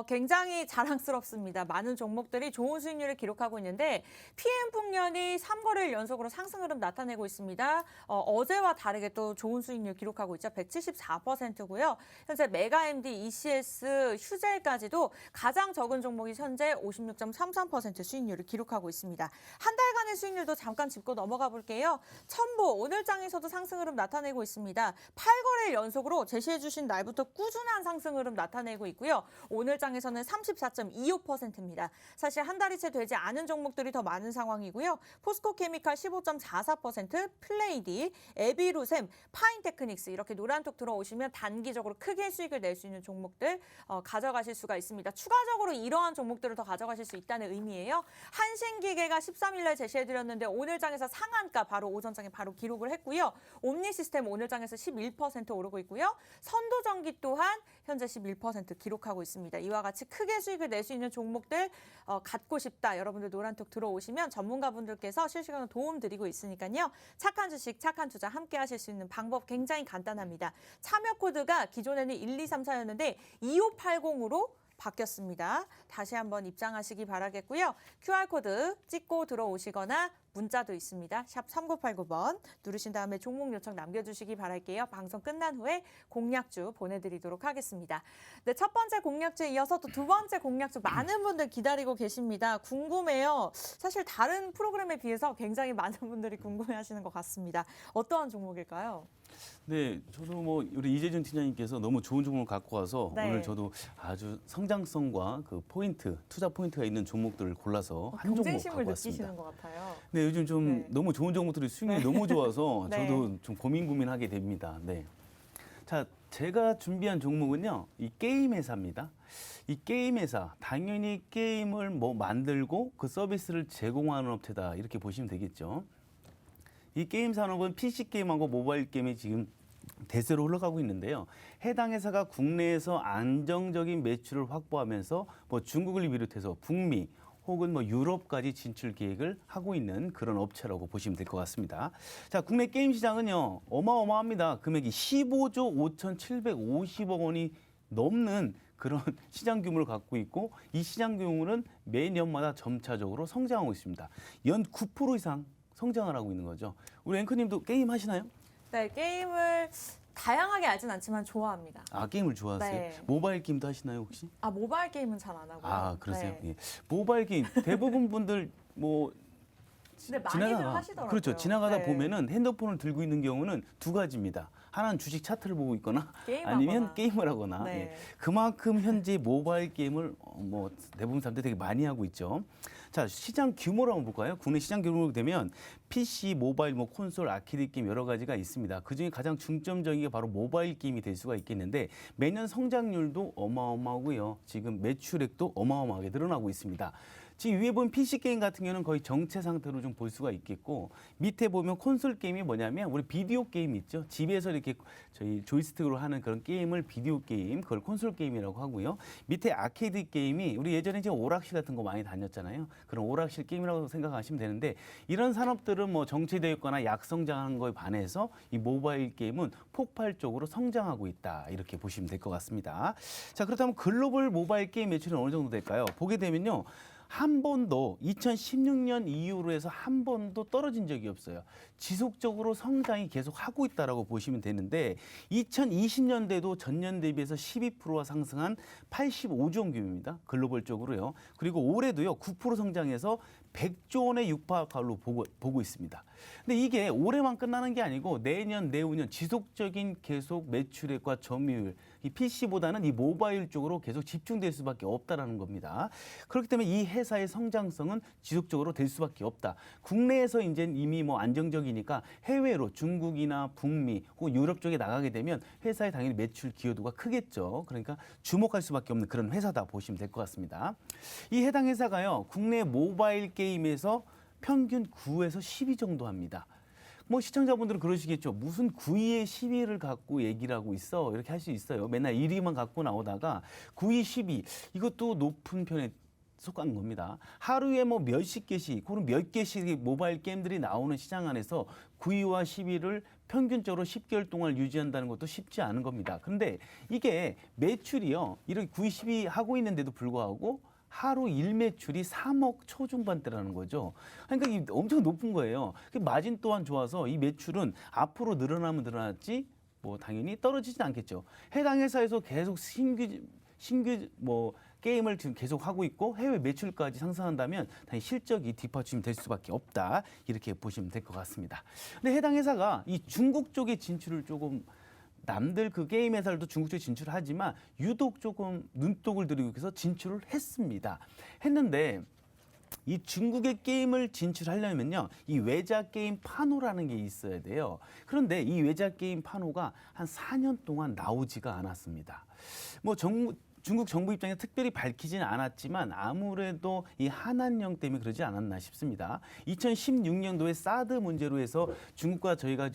굉장히 자랑스럽습니다. 많은 종목들이 좋은 수익률을 기록하고 있는데 PM풍년이 3거래일 연속으로 상승 흐름 나타내고 있습니다. 어제와 다르게 또 좋은 수익률 기록하고 있죠. 174%고요. 현재 메가MD, ECS, 휴젤까지도 가장 적은 종목이 현재 56.33% 수익률을 기록하고 있습니다. 한 달간의 수익률 도 잠깐 짚고 넘어가 볼게요. 첨보 오늘장에서도 상승 흐름 나타내고 있습니다. 8거래일 연속으로 제시해 주신 날부터 꾸준한 상승 흐름 나타내고 있고요. 오늘장에서는 34.25%입니다. 사실 한 달이 채 되지 않은 종목들이 더 많은 상황이고요. 포스코케미칼 15.44%, 플레이디, 에비루셈, 파인테크닉스 이렇게 노란톡 들어오시면 단기적으로 크게 수익을 낼 수 있는 종목들 가져가실 수가 있습니다. 추가적으로 이러한 종목들을 더 가져가실 수 있다는 의미예요. 한신기계가 13일날 제시해드렸는데 오늘 장에서 상한가 바로 오전장에 바로 기록을 했고요. 옴니시스템 오늘 장에서 11% 오르고 있고요. 선도전기 또한 현재 11% 기록하고 있습니다. 이와 같이 크게 수익을 낼 수 있는 종목들 갖고 싶다. 여러분들 노란톡 들어오시면 전문가분들께서 실시간으로 도움 드리고 있으니까요. 착한 주식, 착한 투자 함께 하실 수 있는 방법 굉장히 간단합니다. 참여 코드가 기존에는 1234였는데 2580으로 바뀌었습니다. 다시 한번 입장하시기 바라겠고요. QR코드 찍고 들어오시거나 문자도 있습니다. 샵 3989번 누르신 다음에 종목 요청 남겨주시기 바랄게요. 방송 끝난 후에 공략주 보내드리도록 하겠습니다. 네, 첫 번째 공략주에 이어서 또 두 번째 공략주 많은 분들 기다리고 계십니다. 궁금해요. 사실 다른 프로그램에 비해서 굉장히 많은 분들이 궁금해하시는 것 같습니다. 어떠한 종목일까요? 네, 저도 뭐 우리 이재준 팀장님께서 너무 좋은 종목을 갖고 와서 네. 오늘 저도 아주 성장성과 그 포인트, 투자 포인트가 있는 종목들을 골라서 한 종목 경쟁심을 갖고 왔습니다. 느끼시는 것 같아요. 네, 요즘 좀 네. 너무 좋은 종목들이 수익률이 너무 좋아서 네. 저도 좀 고민하게 됩니다. 네. 자, 제가 준비한 종목은요, 이 게임 회사입니다. 이 게임 회사, 당연히 게임을 뭐 만들고 그 서비스를 제공하는 업체다 이렇게 보시면 되겠죠. 이 게임 산업은 PC 게임하고 모바일 게임이 지금 대세로 흘러가고 있는데요. 해당 회사가 국내에서 안정적인 매출을 확보하면서 뭐 중국을 비롯해서 북미 혹은 뭐 유럽까지 진출 계획을 하고 있는 그런 업체라고 보시면 될 것 같습니다. 자, 국내 게임 시장은요, 어마어마합니다. 금액이 15조 5,750억 원이 넘는 그런 시장 규모를 갖고 있고 이 시장 규모는 매년마다 점차적으로 성장하고 있습니다. 연 9% 이상 성장을 하고 있는 거죠. 우리 앵커님도 게임 하시나요? 네, 게임을 다양하게 알진 않지만 좋아합니다. 아, 게임을 좋아하세요? 네. 모바일 게임도 하시나요, 혹시? 아, 모바일 게임은 잘 안 하고요. 아, 그러세요? 네. 예. 모바일 게임 대부분 분들 뭐 근데 많이들 하시더라고요. 그렇죠. 지나가다 네. 보면은 핸드폰을 들고 있는 경우는 두 가지입니다. 하나는 주식 차트를 보고 있거나 게임하거나. 아니면 게임을 하거나 네. 예. 그만큼 현재 모바일 게임을 뭐 대부분 사람들이 되게 많이 하고 있죠. 자, 시장 규모로 한번 볼까요? 국내 시장 규모로 되면 PC, 모바일, 뭐 콘솔, 아케이드 게임 여러 가지가 있습니다. 그중에 가장 중점적인 게 바로 모바일 게임이 될 수가 있겠는데 매년 성장률도 어마어마하고요. 지금 매출액도 어마어마하게 늘어나고 있습니다. 지금 위에 보면 PC 게임 같은 경우는 거의 정체 상태로 좀 볼 수가 있겠고 밑에 보면 콘솔 게임이 뭐냐면 우리 비디오 게임 있죠. 집에서 이렇게 저희 조이스틱으로 하는 그런 게임을 비디오 게임, 그걸 콘솔 게임이라고 하고요. 밑에 아케이드 게임이 우리 예전에 이제 오락실 같은 거 많이 다녔잖아요. 그런 오락실 게임이라고 생각하시면 되는데 이런 산업들은 뭐 정체되어 있거나 약성장한 거에 반해서 이 모바일 게임은 폭발적으로 성장하고 있다. 이렇게 보시면 될 것 같습니다. 자, 그렇다면 글로벌 모바일 게임 매출은 어느 정도 될까요? 보게 되면요. 한 번도 2016년 이후로 해서 한 번도 떨어진 적이 없어요. 지속적으로 성장이 계속 하고 있다라고 보시면 되는데 2020년대도 전년 대비해서 12%가 상승한 85조 원 규모입니다. 글로벌적으로요. 그리고 올해도요. 9% 성장해서 100조 원에 육박할 걸로 보고 있습니다. 근데 이게 올해만 끝나는 게 아니고 내년, 내후년 지속적인 계속 매출액과 점유율, 이 PC보다는 이 모바일 쪽으로 계속 집중될 수밖에 없다라는 겁니다. 그렇기 때문에 이 회사의 성장성은 지속적으로 될 수밖에 없다. 국내에서 이제 이미 뭐 안정적이니까 해외로 중국이나 북미 혹은 유럽 쪽에 나가게 되면 회사의 당연히 매출 기여도가 크겠죠. 그러니까 주목할 수밖에 없는 그런 회사다 보시면 될 것 같습니다. 이 해당 회사가요. 국내 모바일 게임에서 평균 9에서 10위 정도 합니다. 뭐 시청자분들은 그러시겠죠. 무슨 9위에 10위를 갖고 얘기를 하고 있어. 이렇게 할 수 있어요. 맨날 1위만 갖고 나오다가 9위, 10위 이것도 높은 편에 속한 겁니다. 하루에 뭐 몇십 개씩, 혹은 몇 개씩 모바일 게임들이 나오는 시장 안에서 9위와 10위를 평균적으로 10개월 동안 유지한다는 것도 쉽지 않은 겁니다. 그런데 이게 매출이요. 이렇게 9위, 10위 하고 있는데도 불구하고 하루 일매출이 3억 초중반대라는 거죠. 그러니까 이게 엄청 높은 거예요. 마진 또한 좋아서 이 매출은 앞으로 늘어나면 늘어났지 뭐 당연히 떨어지진 않겠죠. 해당 회사에서 계속 신규 뭐 게임을 지금 계속 하고 있고 해외 매출까지 상승한다면 당연히 실적이 뒷받침이 될 수밖에 없다. 이렇게 보시면 될 것 같습니다. 근데 해당 회사가 이 중국 쪽에 진출을 조금 남들 그 게임 회사들도 중국 쪽에 진출하지만 유독 조금 눈독을 들이고 해서 진출을 했습니다. 했는데 이 중국의 게임을 진출하려면요. 이 외자 게임 판호라는 게 있어야 돼요. 그런데 이 외자 게임 판호가 한 4년 동안 나오지가 않았습니다. 뭐 중국 정부 입장에 특별히 밝히지는 않았지만 아무래도 이 한한령 때문에 그러지 않았나 싶습니다. 2016년도에 사드 문제로 해서 중국과 저희가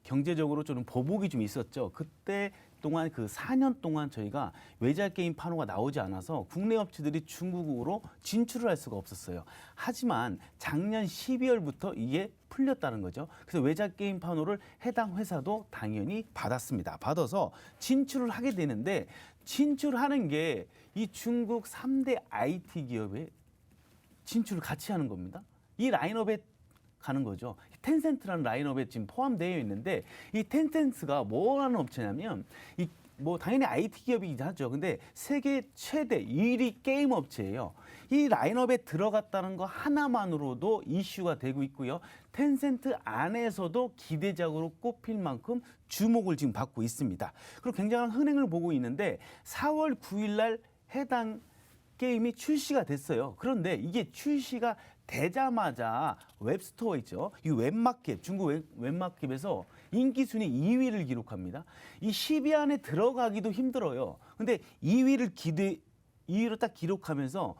경제적으로 좀 보복이 좀 있었죠. 그때 동안 그 4년 동안 저희가 외자 게임 판호가 나오지 않아서 국내 업체들이 중국으로 진출을 할 수가 없었어요. 하지만 작년 12월부터 이게 풀렸다는 거죠. 그래서 외자 게임 판호를 해당 회사도 당연히 받았습니다. 받아서 진출을 하게 되는데 진출하는 게 이 중국 3대 IT 기업에 진출을 같이 하는 겁니다. 이 라인업에 가는 거죠. 텐센트라는 라인업에 지금 포함되어 있는데 이 텐센트가 뭐라는 업체냐면 이 뭐 당연히 IT 기업이긴 하죠. 근데 세계 최대 1위 게임 업체예요. 이 라인업에 들어갔다는 거 하나만으로도 이슈가 되고 있고요. 텐센트 안에서도 기대작으로 꼽힐 만큼 주목을 지금 받고 있습니다. 그리고 굉장한 흥행을 보고 있는데 4월 9일 날 해당 게임이 출시가 됐어요. 그런데 이게 출시가 되자마자 웹스토어 있죠. 이 웹마켓, 중국 웹마켓에서 인기 순위 2위를 기록합니다. 이 10위 안에 들어가기도 힘들어요. 근데 2위를 딱 기록하면서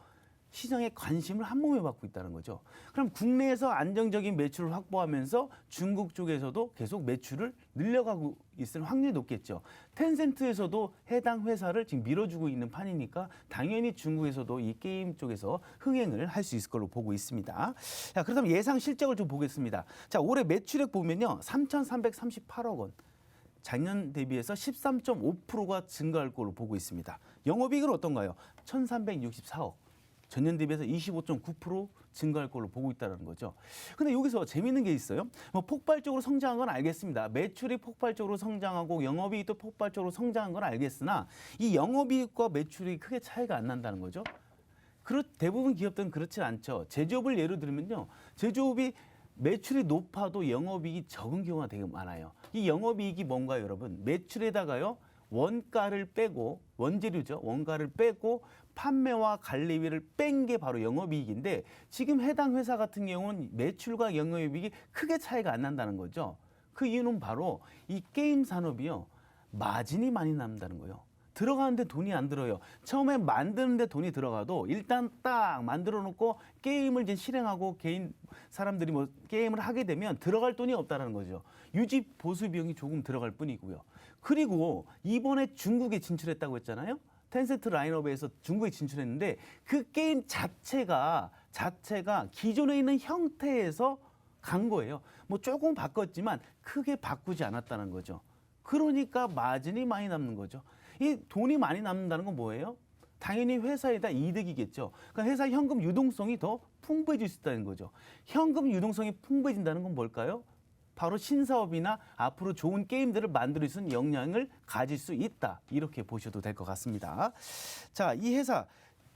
시장의 관심을 한 몸에 받고 있다는 거죠. 그럼 국내에서 안정적인 매출을 확보하면서 중국 쪽에서도 계속 매출을 늘려가고 있을 확률이 높겠죠. 텐센트에서도 해당 회사를 지금 밀어주고 있는 판이니까 당연히 중국에서도 이 게임 쪽에서 흥행을 할 수 있을 걸로 보고 있습니다. 자, 그렇다면 예상 실적을 좀 보겠습니다. 자, 올해 매출액 보면요. 3,338억 원. 작년 대비해서 13.5%가 증가할 걸로 보고 있습니다. 영업이익은 어떤가요? 1,364억. 전년 대비해서 25.9% 증가할 걸로 보고 있다는 거죠. 근데 여기서 재미있는 게 있어요. 뭐 폭발적으로 성장한 건 알겠습니다. 매출이 폭발적으로 성장하고 영업이익도 폭발적으로 성장한 건 알겠으나 이 영업이익과 매출이 크게 차이가 안 난다는 거죠. 대부분 기업들은 그렇지 않죠. 제조업을 예로 들면요. 제조업이 매출이 높아도 영업이익이 적은 경우가 되게 많아요. 이 영업이익이 뭔가요, 여러분? 매출에다가요, 원가를 빼고, 원재료죠. 원가를 빼고 판매와 관리비를 뺀 게 바로 영업이익인데 지금 해당 회사 같은 경우는 매출과 영업이익이 크게 차이가 안 난다는 거죠. 그 이유는 바로 이 게임 산업이요. 마진이 많이 남는다는 거예요. 들어가는데 돈이 안 들어요. 처음에 만드는데 돈이 들어가도 일단 딱 만들어 놓고 게임을 이제 실행하고 개인 사람들이 뭐 게임을 하게 되면 들어갈 돈이 없다는 거죠. 유지 보수 비용이 조금 들어갈 뿐이고요. 그리고 이번에 중국에 진출했다고 했잖아요. 텐센트 라인업에서 중국에 진출했는데 그 게임 자체가 기존에 있는 형태에서 간 거예요. 뭐 조금 바꿨지만 크게 바꾸지 않았다는 거죠. 그러니까 마진이 많이 남는 거죠. 이 돈이 많이 남는다는 건 뭐예요? 당연히 회사에다 이득이겠죠. 그러니까 회사 현금 유동성이 더 풍부해질 수 있다는 거죠. 현금 유동성이 풍부해진다는 건 뭘까요? 바로 신사업이나 앞으로 좋은 게임들을 만들 수 있는 역량을 가질 수 있다. 이렇게 보셔도 될 것 같습니다. 자, 이 회사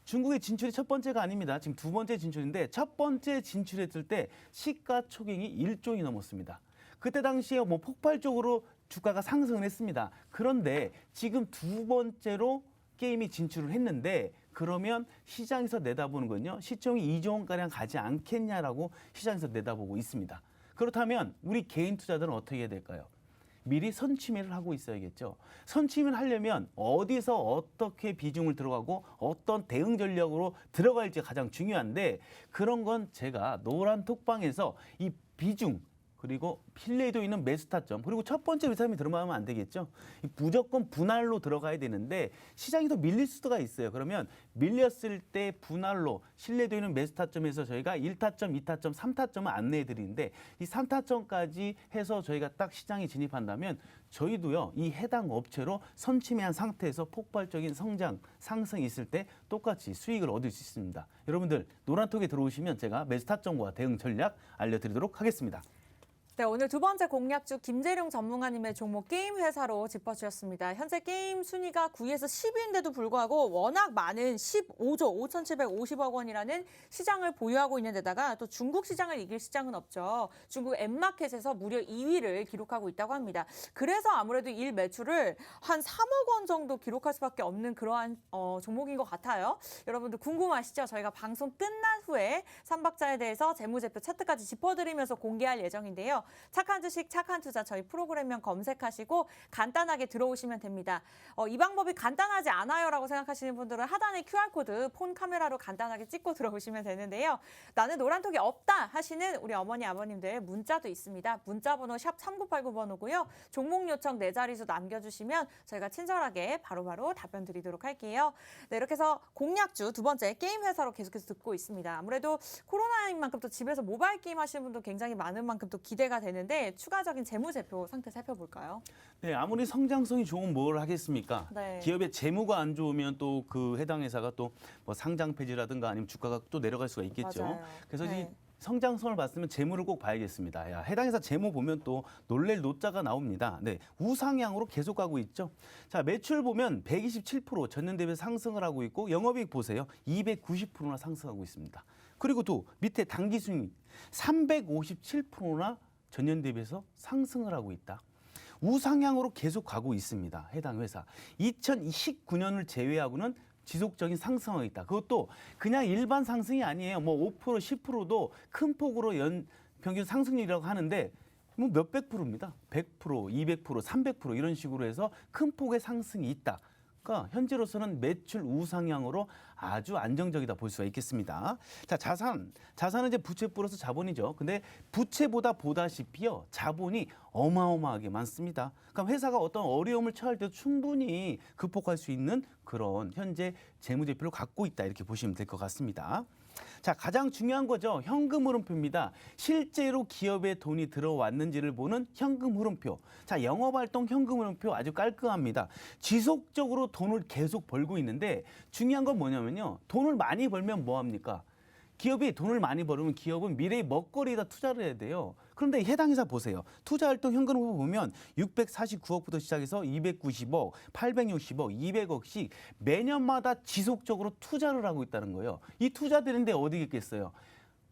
중국의 진출이 첫 번째가 아닙니다. 지금 두 번째 진출인데 첫 번째 진출했을 때 시가총액이 1조 원이 넘었습니다. 그때 당시에 뭐 폭발적으로 주가가 상승을 했습니다. 그런데 지금 두 번째로 게임이 진출을 했는데 그러면 시장에서 내다보는 건요. 시총이 2조 원가량 가지 않겠냐라고 시장에서 내다보고 있습니다. 그렇다면 우리 개인 투자들은 어떻게 해야 될까요? 미리 선취매를 하고 있어야겠죠. 선취매를 하려면 어디서 어떻게 비중을 들어가고 어떤 대응 전략으로 들어갈지 가장 중요한데 그런 건 제가 노란 톡방에서 이 비중 그리고 신뢰도 있는 매수 타점 그리고 첫 번째 위험이 들어가면 안 되겠죠. 무조건 분할로 들어가야 되는데 시장이 더 밀릴 수가 있어요. 그러면 밀렸을 때 분할로 신뢰도 있는 매수 타점에서 저희가 1타점, 2타점, 3타점을 안내해 드리는데 이 3타점까지 해서 저희가 딱 시장에 진입한다면 저희도요. 이 해당 업체로 선취매한 상태에서 폭발적인 성장, 상승이 있을 때 똑같이 수익을 얻을 수 있습니다. 여러분들 노란톡에 들어오시면 제가 매수 타점과 대응 전략 알려드리도록 하겠습니다. 네, 오늘 두 번째 공략주 김재룡 전문가님의 종목 게임 회사로 짚어주셨습니다. 현재 게임 순위가 9위에서 10위인데도 불구하고 워낙 많은 15조 5,750억 원이라는 시장을 보유하고 있는 데다가 또 중국 시장을 이길 시장은 없죠. 중국 앱마켓에서 무려 2위를 기록하고 있다고 합니다. 그래서 아무래도 일 매출을 한 3억 원 정도 기록할 수밖에 없는 그러한 종목인 것 같아요. 여러분들 궁금하시죠? 저희가 방송 끝난 후에 삼박자에 대해서 재무제표 차트까지 짚어드리면서 공개할 예정인데요. 착한 주식, 착한 투자 저희 프로그램명 검색하시고 간단하게 들어오시면 됩니다. 이 방법이 간단하지 않아요라고 생각하시는 분들은 하단에 QR코드 폰 카메라로 간단하게 찍고 들어오시면 되는데요. 나는 노란톡이 없다 하시는 우리 어머니, 아버님들 문자도 있습니다. 문자번호 샵 3989번호고요. 종목 요청 4자리수 남겨주시면 저희가 친절하게 바로바로 답변 드리도록 할게요. 네, 이렇게 해서 공략주 두 번째 게임 회사로 계속해서 듣고 있습니다. 아무래도 코로나인 만큼 또 집에서 모바일 게임 하시는 분도 굉장히 많은 만큼 또 기대가 되는데 추가적인 재무제표 상태 살펴볼까요? 네, 아무리 성장성이 좋으면 뭘 하겠습니까? 네. 기업의 재무가 안 좋으면 또 그 해당 회사가 또 뭐 상장 폐지라든가 아니면 주가가 또 내려갈 수가 있겠죠. 맞아요. 그래서 네. 이 성장성을 봤으면 재무를 꼭 봐야겠습니다. 야, 해당 회사 재무 보면 또 놀랄 노자가 나옵니다. 네, 우상향으로 계속 가고 있죠. 자, 매출 보면 127% 전년 대비 상승을 하고 있고 영업이익 보세요. 290%나 상승하고 있습니다. 그리고 또 밑에 당기순위 357%나 전년 대비해서 상승을 하고 있다. 우상향으로 계속 가고 있습니다. 해당 회사. 2019년을 제외하고는 지속적인 상승하고 있다. 그것도 그냥 일반 상승이 아니에요. 뭐 5%, 10%도 큰 폭으로 평균 상승률이라고 하는데 뭐 몇백 프로입니다. 100%, 200%, 300% 이런 식으로 해서 큰 폭의 상승이 있다. 그러니까 현재로서는 매출 우상향으로 아주 안정적이다 볼 수가 있겠습니다. 자, 자산은 이제 부채 플러스 자본이죠. 근데 부채보다 보다시피요 자본이 어마어마하게 많습니다. 그러니까 회사가 어떤 어려움을 처할 때도 충분히 극복할 수 있는 그런 현재 재무제표를 갖고 있다 이렇게 보시면 될 것 같습니다. 자, 가장 중요한 거죠. 현금 흐름표입니다. 실제로 기업에 돈이 들어왔는지를 보는 현금 흐름표. 자, 영업활동 현금 흐름표 아주 깔끔합니다. 지속적으로 돈을 계속 벌고 있는데 중요한 건 뭐냐면요. 돈을 많이 벌면 뭐합니까? 기업이 돈을 많이 벌으면 기업은 미래의 먹거리에다 투자를 해야 돼요. 그런데 해당 회사 보세요. 투자활동 현금 흐름표 보면 649억부터 시작해서 290억, 860억, 200억씩 매년마다 지속적으로 투자를 하고 있다는 거예요. 이 투자되는데 어디 있겠어요?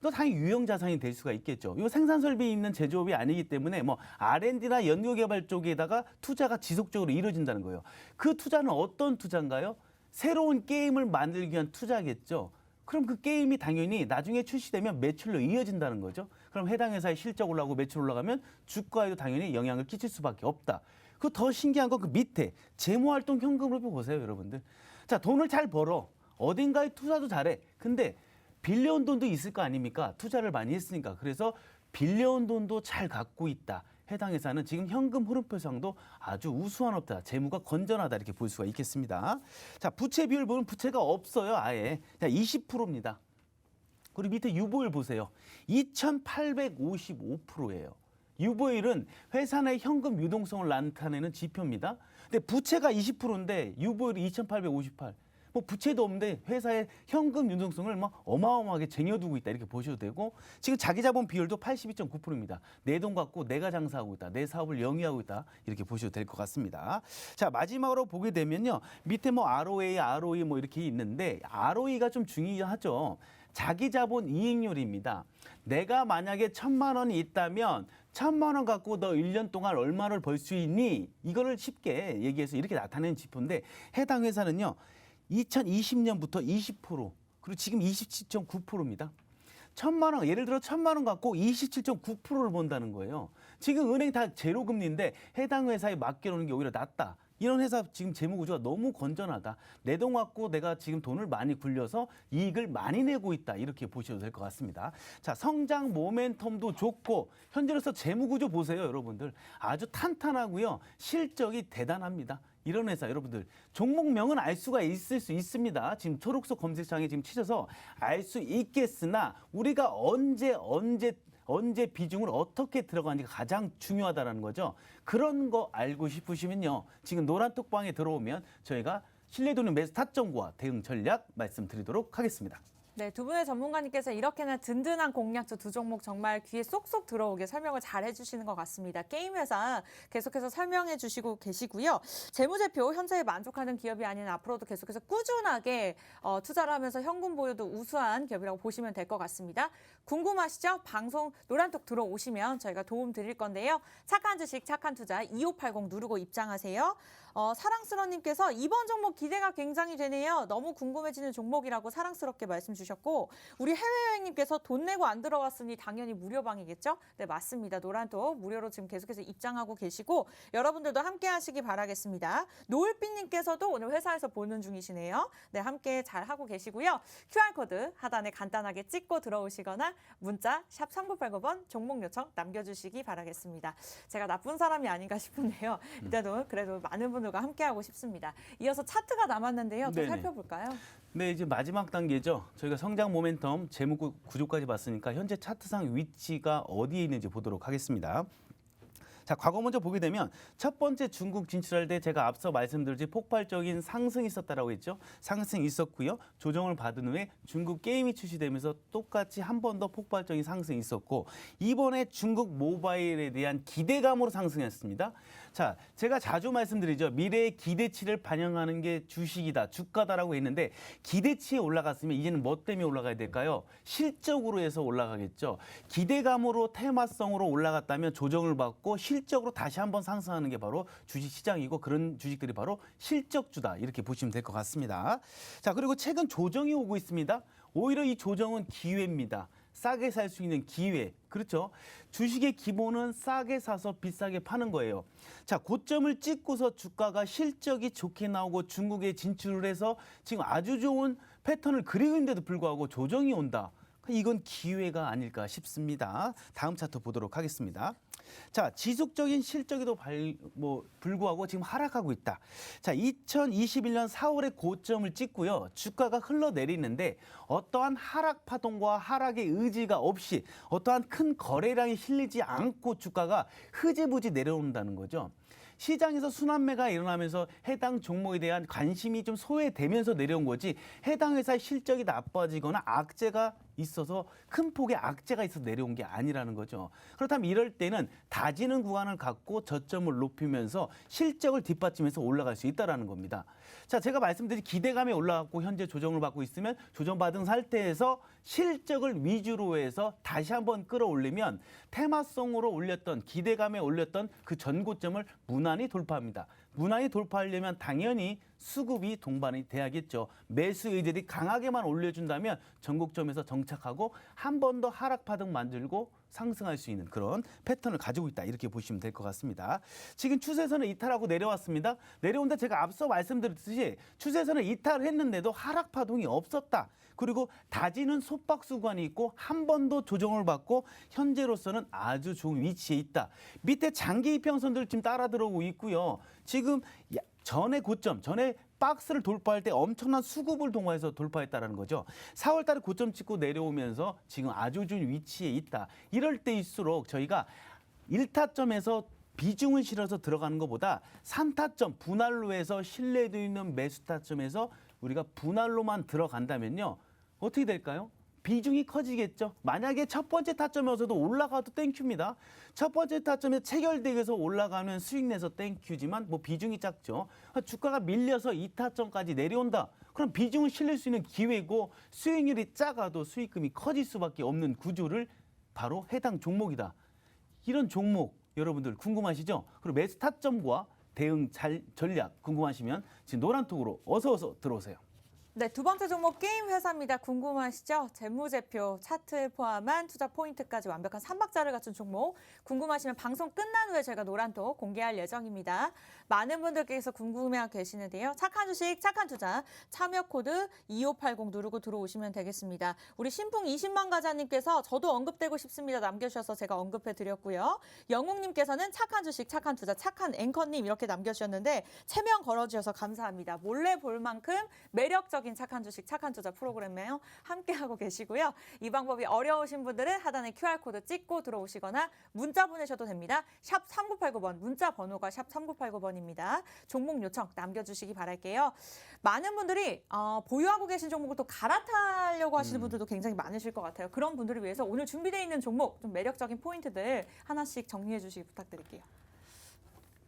또 당연히 유형 자산이 될 수가 있겠죠. 이거 생산 설비 있는 제조업이 아니기 때문에 뭐 R&D나 연구개발 쪽에다가 투자가 지속적으로 이루어진다는 거예요. 그 투자는 어떤 투자인가요? 새로운 게임을 만들기 위한 투자겠죠. 그럼 그 게임이 당연히 나중에 출시되면 매출로 이어진다는 거죠. 그럼 해당 회사의 실적 올라가고 매출 올라가면 주가에도 당연히 영향을 끼칠 수밖에 없다. 그 더 신기한 건 그 밑에 재무활동 현금흐름을 보세요, 여러분들. 자, 돈을 잘 벌어. 어딘가에 투자도 잘해. 근데 빌려온 돈도 있을 거 아닙니까? 투자를 많이 했으니까. 그래서 빌려온 돈도 잘 갖고 있다. 해당 회사는 지금 현금 흐름표상도 아주 우수한 업다. 재무가 건전하다 이렇게 볼 수가 있겠습니다. 자, 부채 비율 보면 부채가 없어요, 아예. 자, 20%입니다. 그리고 밑에 유보율 보세요. 2,855%예요. 유보율은 회사 내 현금 유동성을 나타내는 지표입니다. 근데 부채가 20%인데 유보율이 2,858. 뭐 부채도 없는데 회사의 현금 유동성을 뭐 어마어마하게 쟁여두고 있다 이렇게 보셔도 되고 지금 자기 자본 비율도 82.9%입니다. 내 돈 갖고 내가 장사하고 있다. 내 사업을 영위하고 있다. 이렇게 보셔도 될 것 같습니다. 자, 마지막으로 보게 되면요. 밑에 뭐 ROA, ROE 뭐 이렇게 있는데 ROE가 좀 중요하죠. 자기 자본 이익률입니다. 내가 만약에 1,000만 원이 있다면 1,000만 원 갖고 너 1년 동안 얼마를 벌 수 있니? 이거를 쉽게 얘기해서 이렇게 나타내는 지표인데 해당 회사는요. 2020년부터 20%, 그리고 지금 27.9%입니다. 1,000만 원, 예를 들어 1,000만 원 갖고 27.9%를 번다는 거예요. 지금 은행 다 제로 금리인데 해당 회사에 맡겨놓는 게 오히려 낫다. 이런 회사 지금 재무 구조가 너무 건전하다. 내 돈 갖고 내가 지금 돈을 많이 굴려서 이익을 많이 내고 있다. 이렇게 보셔도 될 것 같습니다. 자, 성장 모멘텀도 좋고 현재로서 재무 구조 보세요, 여러분들. 아주 탄탄하고요. 실적이 대단합니다. 이런 회사 여러분들 종목명은 알 수가 있을 수 있습니다. 지금 초록색 검색창에 지금 치셔서 알 수 있겠으나 우리가 언제 비중을 어떻게 들어가는지가 가장 중요하다는 거죠. 그런 거 알고 싶으시면요. 지금 노란 톡방에 들어오면 저희가 신뢰도 있는 매수 타점과 대응 전략 말씀드리도록 하겠습니다. 네, 두 분의 전문가님께서 이렇게나 든든한 공략주 두 종목 정말 귀에 쏙쏙 들어오게 설명을 잘 해주시는 것 같습니다. 게임 회사 계속해서 설명해 주시고 계시고요. 재무제표 현재에 만족하는 기업이 아닌 앞으로도 계속해서 꾸준하게 투자를 하면서 현금 보유도 우수한 기업이라고 보시면 될 것 같습니다. 궁금하시죠? 방송 노란톡 들어오시면 저희가 도움 드릴 건데요. 착한 주식, 착한 투자 2580 누르고 입장하세요. 사랑스러님께서 이번 종목 기대가 굉장히 되네요. 너무 궁금해지는 종목이라고 사랑스럽게 말씀 주셨고 우리 해외여행님께서 돈 내고 안 들어왔으니 당연히 무료방이겠죠? 네, 맞습니다. 노란톡 무료로 지금 계속해서 입장하고 계시고 여러분들도 함께 하시기 바라겠습니다. 노을빛님께서도 오늘 회사에서 보는 중이시네요. 네, 함께 잘 하고 계시고요. QR코드 하단에 간단하게 찍고 들어오시거나 문자 샵 3989번 종목 요청 남겨주시기 바라겠습니다. 제가 나쁜 사람이 아닌가 싶은데요. 일단은 그래도 많은 분들과 함께하고 싶습니다. 이어서 차트가 남았는데요. 또 네네. 살펴볼까요? 네, 이제 마지막 단계죠. 저희가 성장 모멘텀 재무 구조까지 봤으니까 현재 차트상 위치가 어디에 있는지 보도록 하겠습니다. 자, 과거 먼저 보게 되면 첫 번째 중국 진출할 때 제가 앞서 말씀드렸지 폭발적인 상승이 있었다라고 했죠. 상승이 있었고요. 조정을 받은 후에 중국 게임이 출시되면서 똑같이 한 번 더 폭발적인 상승이 있었고 이번에 중국 모바일에 대한 기대감으로 상승했습니다. 자, 제가 자주 말씀드리죠. 미래의 기대치를 반영하는 게 주식이다, 주가다라고 했는데 기대치에 올라갔으면 이제는 뭐 때문에 올라가야 될까요? 실적으로 해서 올라가겠죠. 기대감으로 테마성으로 올라갔다면 조정을 받고 실적으로 다시 한번 상승하는 게 바로 주식시장이고 그런 주식들이 바로 실적주다 이렇게 보시면 될 것 같습니다. 자, 그리고 최근 조정이 오고 있습니다. 오히려 이 조정은 기회입니다. 싸게 살 수 있는 기회. 그렇죠. 주식의 기본은 싸게 사서 비싸게 파는 거예요. 자, 고점을 찍고서 주가가 실적이 좋게 나오고 중국에 진출을 해서 지금 아주 좋은 패턴을 그리고 있는데도 불구하고 조정이 온다. 이건 기회가 아닐까 싶습니다. 다음 차트 보도록 하겠습니다. 자, 지속적인 실적에도 불구하고 지금 하락하고 있다. 자, 2021년 4월에 고점을 찍고요. 주가가 흘러내리는데 어떠한 하락 파동과 하락의 의지가 없이 어떠한 큰 거래량이 실리지 않고 주가가 흐지부지 내려온다는 거죠. 시장에서 순환매가 일어나면서 해당 종목에 대한 관심이 좀 소외되면서 내려온 거지 해당 회사의 실적이 나빠지거나 악재가 있어서 큰 폭의 악재가 있어서 내려온 게 아니라는 거죠. 그렇다면 이럴 때는 다지는 구간을 갖고 저점을 높이면서 실적을 뒷받침해서 올라갈 수 있다는 겁니다. 자, 제가 말씀드린 기대감이 올라갔고 현재 조정을 받고 있으면 조정받은 상태에서 실적을 위주로 해서 다시 한번 끌어올리면 테마성으로 올렸던 기대감에 올렸던 그 전고점을 무난히 돌파합니다. 무난히 돌파하려면 당연히 수급이 동반이 돼야겠죠. 매수 의지들이 강하게만 올려준다면 전고점에서 정착하고 한 번 더 하락 파동 만들고 상승할 수 있는 그런 패턴을 가지고 있다. 이렇게 보시면 될 것 같습니다. 지금 추세선을 이탈하고 내려왔습니다. 내려온다 제가 앞서 말씀드렸듯이 추세선을 이탈했는데도 하락 파동이 없었다. 그리고 다지는 속박수 구간이 있고 한 번 더 조정을 받고 현재로서는 아주 좋은 위치에 있다. 밑에 장기 이평선들 지금 따라 들어오고 있고요. 지금 전에 고점, 전에 박스를 돌파할 때 엄청난 수급을 동원해서 돌파했다는 거죠. 4월 달에 고점 찍고 내려오면서 지금 아주 좋은 위치에 있다. 이럴 때일수록 저희가 1타점에서 비중을 실어서 들어가는 것보다 3타점, 분할로에서 신뢰도 있는 매수 타점에서 우리가 분할로만 들어간다면요. 어떻게 될까요? 비중이 커지겠죠. 만약에 첫 번째 타점에서도 올라가도 땡큐입니다. 첫 번째 타점에 체결되어서 올라가면 수익 내서 땡큐지만 뭐 비중이 작죠. 주가가 밀려서 2타점까지 내려온다. 그럼 비중을 실릴 수 있는 기회고 수익률이 작아도 수익금이 커질 수밖에 없는 구조를 바로 해당 종목이다. 이런 종목 여러분들 궁금하시죠? 그리고 매수 타점과 대응 전략 궁금하시면 지금 노란톡으로 어서 들어오세요. 네, 두 번째 종목 게임 회사입니다. 궁금하시죠? 재무제표, 차트를 포함한 투자 포인트까지 완벽한 3박자를 갖춘 종목. 궁금하시면 방송 끝난 후에 저희가 노란톡 공개할 예정입니다. 많은 분들께서 궁금해하고 계시는데요. 착한 주식, 착한 투자, 참여 코드 2580 누르고 들어오시면 되겠습니다. 우리 신풍 20만 가자님께서 저도 언급되고 싶습니다. 남겨주셔서 제가 언급해드렸고요. 영웅님께서는 착한 주식, 착한 투자, 착한 앵커님 이렇게 남겨주셨는데 체면 걸어주셔서 감사합니다. 몰래 볼 만큼 매력적인 착한 주식, 착한 투자 프로그램에요. 함께하고 계시고요. 이 방법이 어려우신 분들은 하단에 QR코드 찍고 들어오시거나 문자 보내셔도 됩니다. 샵 3989번, 문자 번호가 샵 3989번입니다. 종목 요청 남겨주시기 바랄게요. 많은 분들이 보유하고 계신 종목을 또 갈아타려고 하시는 분들도 굉장히 많으실 것 같아요. 그런 분들을 위해서 오늘 준비되어 있는 종목, 좀 매력적인 포인트들 하나씩 정리해 주시기 부탁드릴게요.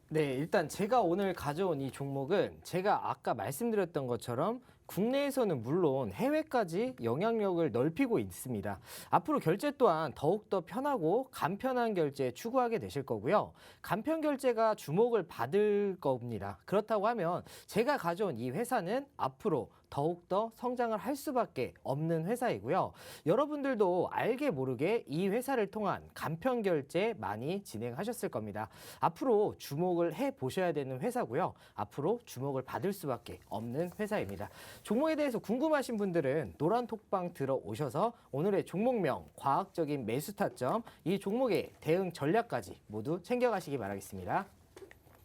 네, 일단 제가 오늘 가져온 이 종목은 제가 아까 말씀드렸던 것처럼 국내에서는 물론 해외까지 영향력을 넓히고 있습니다. 앞으로 결제 또한 더욱더 편하고 간편한 결제 추구하게 되실 거고요. 간편 결제가 주목을 받을 겁니다. 그렇다고 하면 제가 가져온 이 회사는 앞으로 더욱더 성장을 할 수밖에 없는 회사이고요. 여러분들도 알게 모르게 이 회사를 통한 간편 결제 많이 진행하셨을 겁니다. 앞으로 주목을 해보셔야 되는 회사고요. 앞으로 주목을 받을 수밖에 없는 회사입니다. 종목에 대해서 궁금하신 분들은 노란 톡방 들어오셔서 오늘의 종목명, 과학적인 매수 타점, 이 종목의 대응 전략까지 모두 챙겨가시기 바라겠습니다.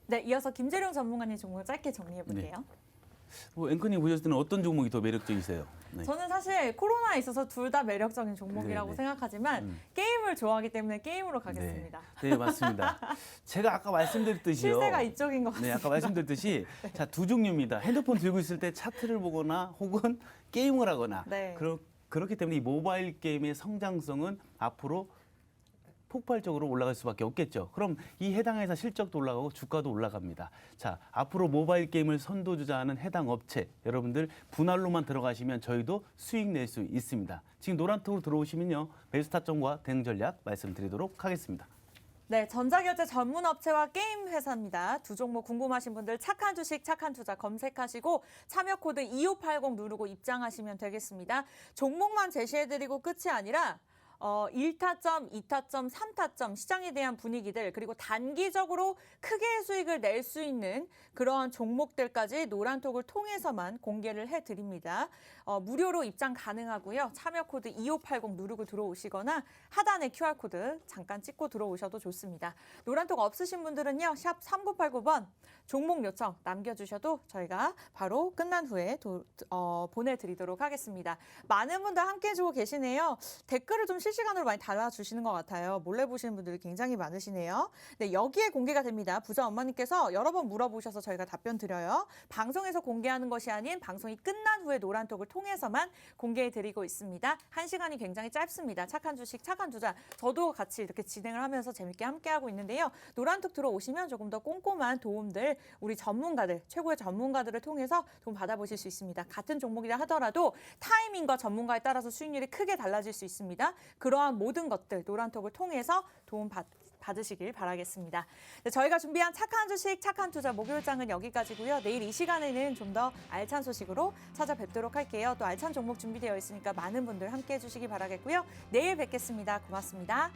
네, 이어서 김재룡 전문가님 종목을 짧게 정리해 볼게요. 앵커님 보셨을 때는 어떤 종목이 더 매력적이세요? 네. 저는 사실 코로나에 있어서 둘 다 매력적인 종목이라고 네네. 생각하지만 게임을 좋아하기 때문에 게임으로 가겠습니다. 네, 맞습니다. 제가 아까 말씀드렸듯이요. 실세가 이쪽인 것 같습니다. 네, 아까 말씀드렸듯이 자, 두 종류입니다. 핸드폰 들고 있을 때 차트를 보거나 혹은 게임을 하거나 네. 그렇기 때문에 이 모바일 게임의 성장성은 앞으로 폭발적으로 올라갈 수밖에 없겠죠. 그럼 이 해당 회사 실적도 올라가고 주가도 올라갑니다. 자, 앞으로 모바일 게임을 선도주자하는 해당 업체 여러분들 분할로만 들어가시면 저희도 수익 낼 수 있습니다. 지금 노란톡으로 들어오시면요. 매수 타점과 대응 전략 말씀드리도록 하겠습니다. 네, 전자결제 전문 업체와 게임 회사입니다. 두 종목 궁금하신 분들 착한 주식, 착한 투자 검색하시고 참여 코드 2580 누르고 입장하시면 되겠습니다. 종목만 제시해드리고 끝이 아니라 1타점, 2타점, 3타점 시장에 대한 분위기들 그리고 단기적으로 크게 수익을 낼 수 있는 그러한 종목들까지 노란톡을 통해서만 공개를 해드립니다. 무료로 입장 가능하고요. 참여 코드 2580 누르고 들어오시거나 하단에 QR코드 잠깐 찍고 들어오셔도 좋습니다. 노란톡 없으신 분들은요. 샵 3989번 종목 요청 남겨주셔도 저희가 바로 끝난 후에 보내드리도록 하겠습니다. 많은 분들 함께 해주고 계시네요. 댓글을 좀 실시간으로 많이 달아주시는 것 같아요. 몰래 보시는 분들이 굉장히 많으시네요. 네, 여기에 공개가 됩니다. 부자 엄마님께서 여러 번 물어보셔서 저희가 답변 드려요. 방송에서 공개하는 것이 아닌 방송이 끝난 후에 노란톡을 통해서만 공개해드리고 있습니다. 1시간이 굉장히 짧습니다. 착한 주식, 착한 투자. 저도 같이 이렇게 진행을 하면서 재밌게 함께하고 있는데요. 노란톡 들어오시면 조금 더 꼼꼼한 도움들, 우리 전문가들, 최고의 전문가들을 통해서 도움 받아보실 수 있습니다. 같은 종목이라 하더라도 타이밍과 전문가에 따라서 수익률이 크게 달라질 수 있습니다. 그러한 모든 것들 노란톡을 통해서 도움 받으시길 바라겠습니다. 네, 저희가 준비한 착한 주식, 착한 투자 목요일장은 여기까지고요. 내일 이 시간에는 좀 더 알찬 소식으로 찾아뵙도록 할게요. 또 알찬 종목 준비되어 있으니까 많은 분들 함께해 주시기 바라겠고요. 내일 뵙겠습니다. 고맙습니다.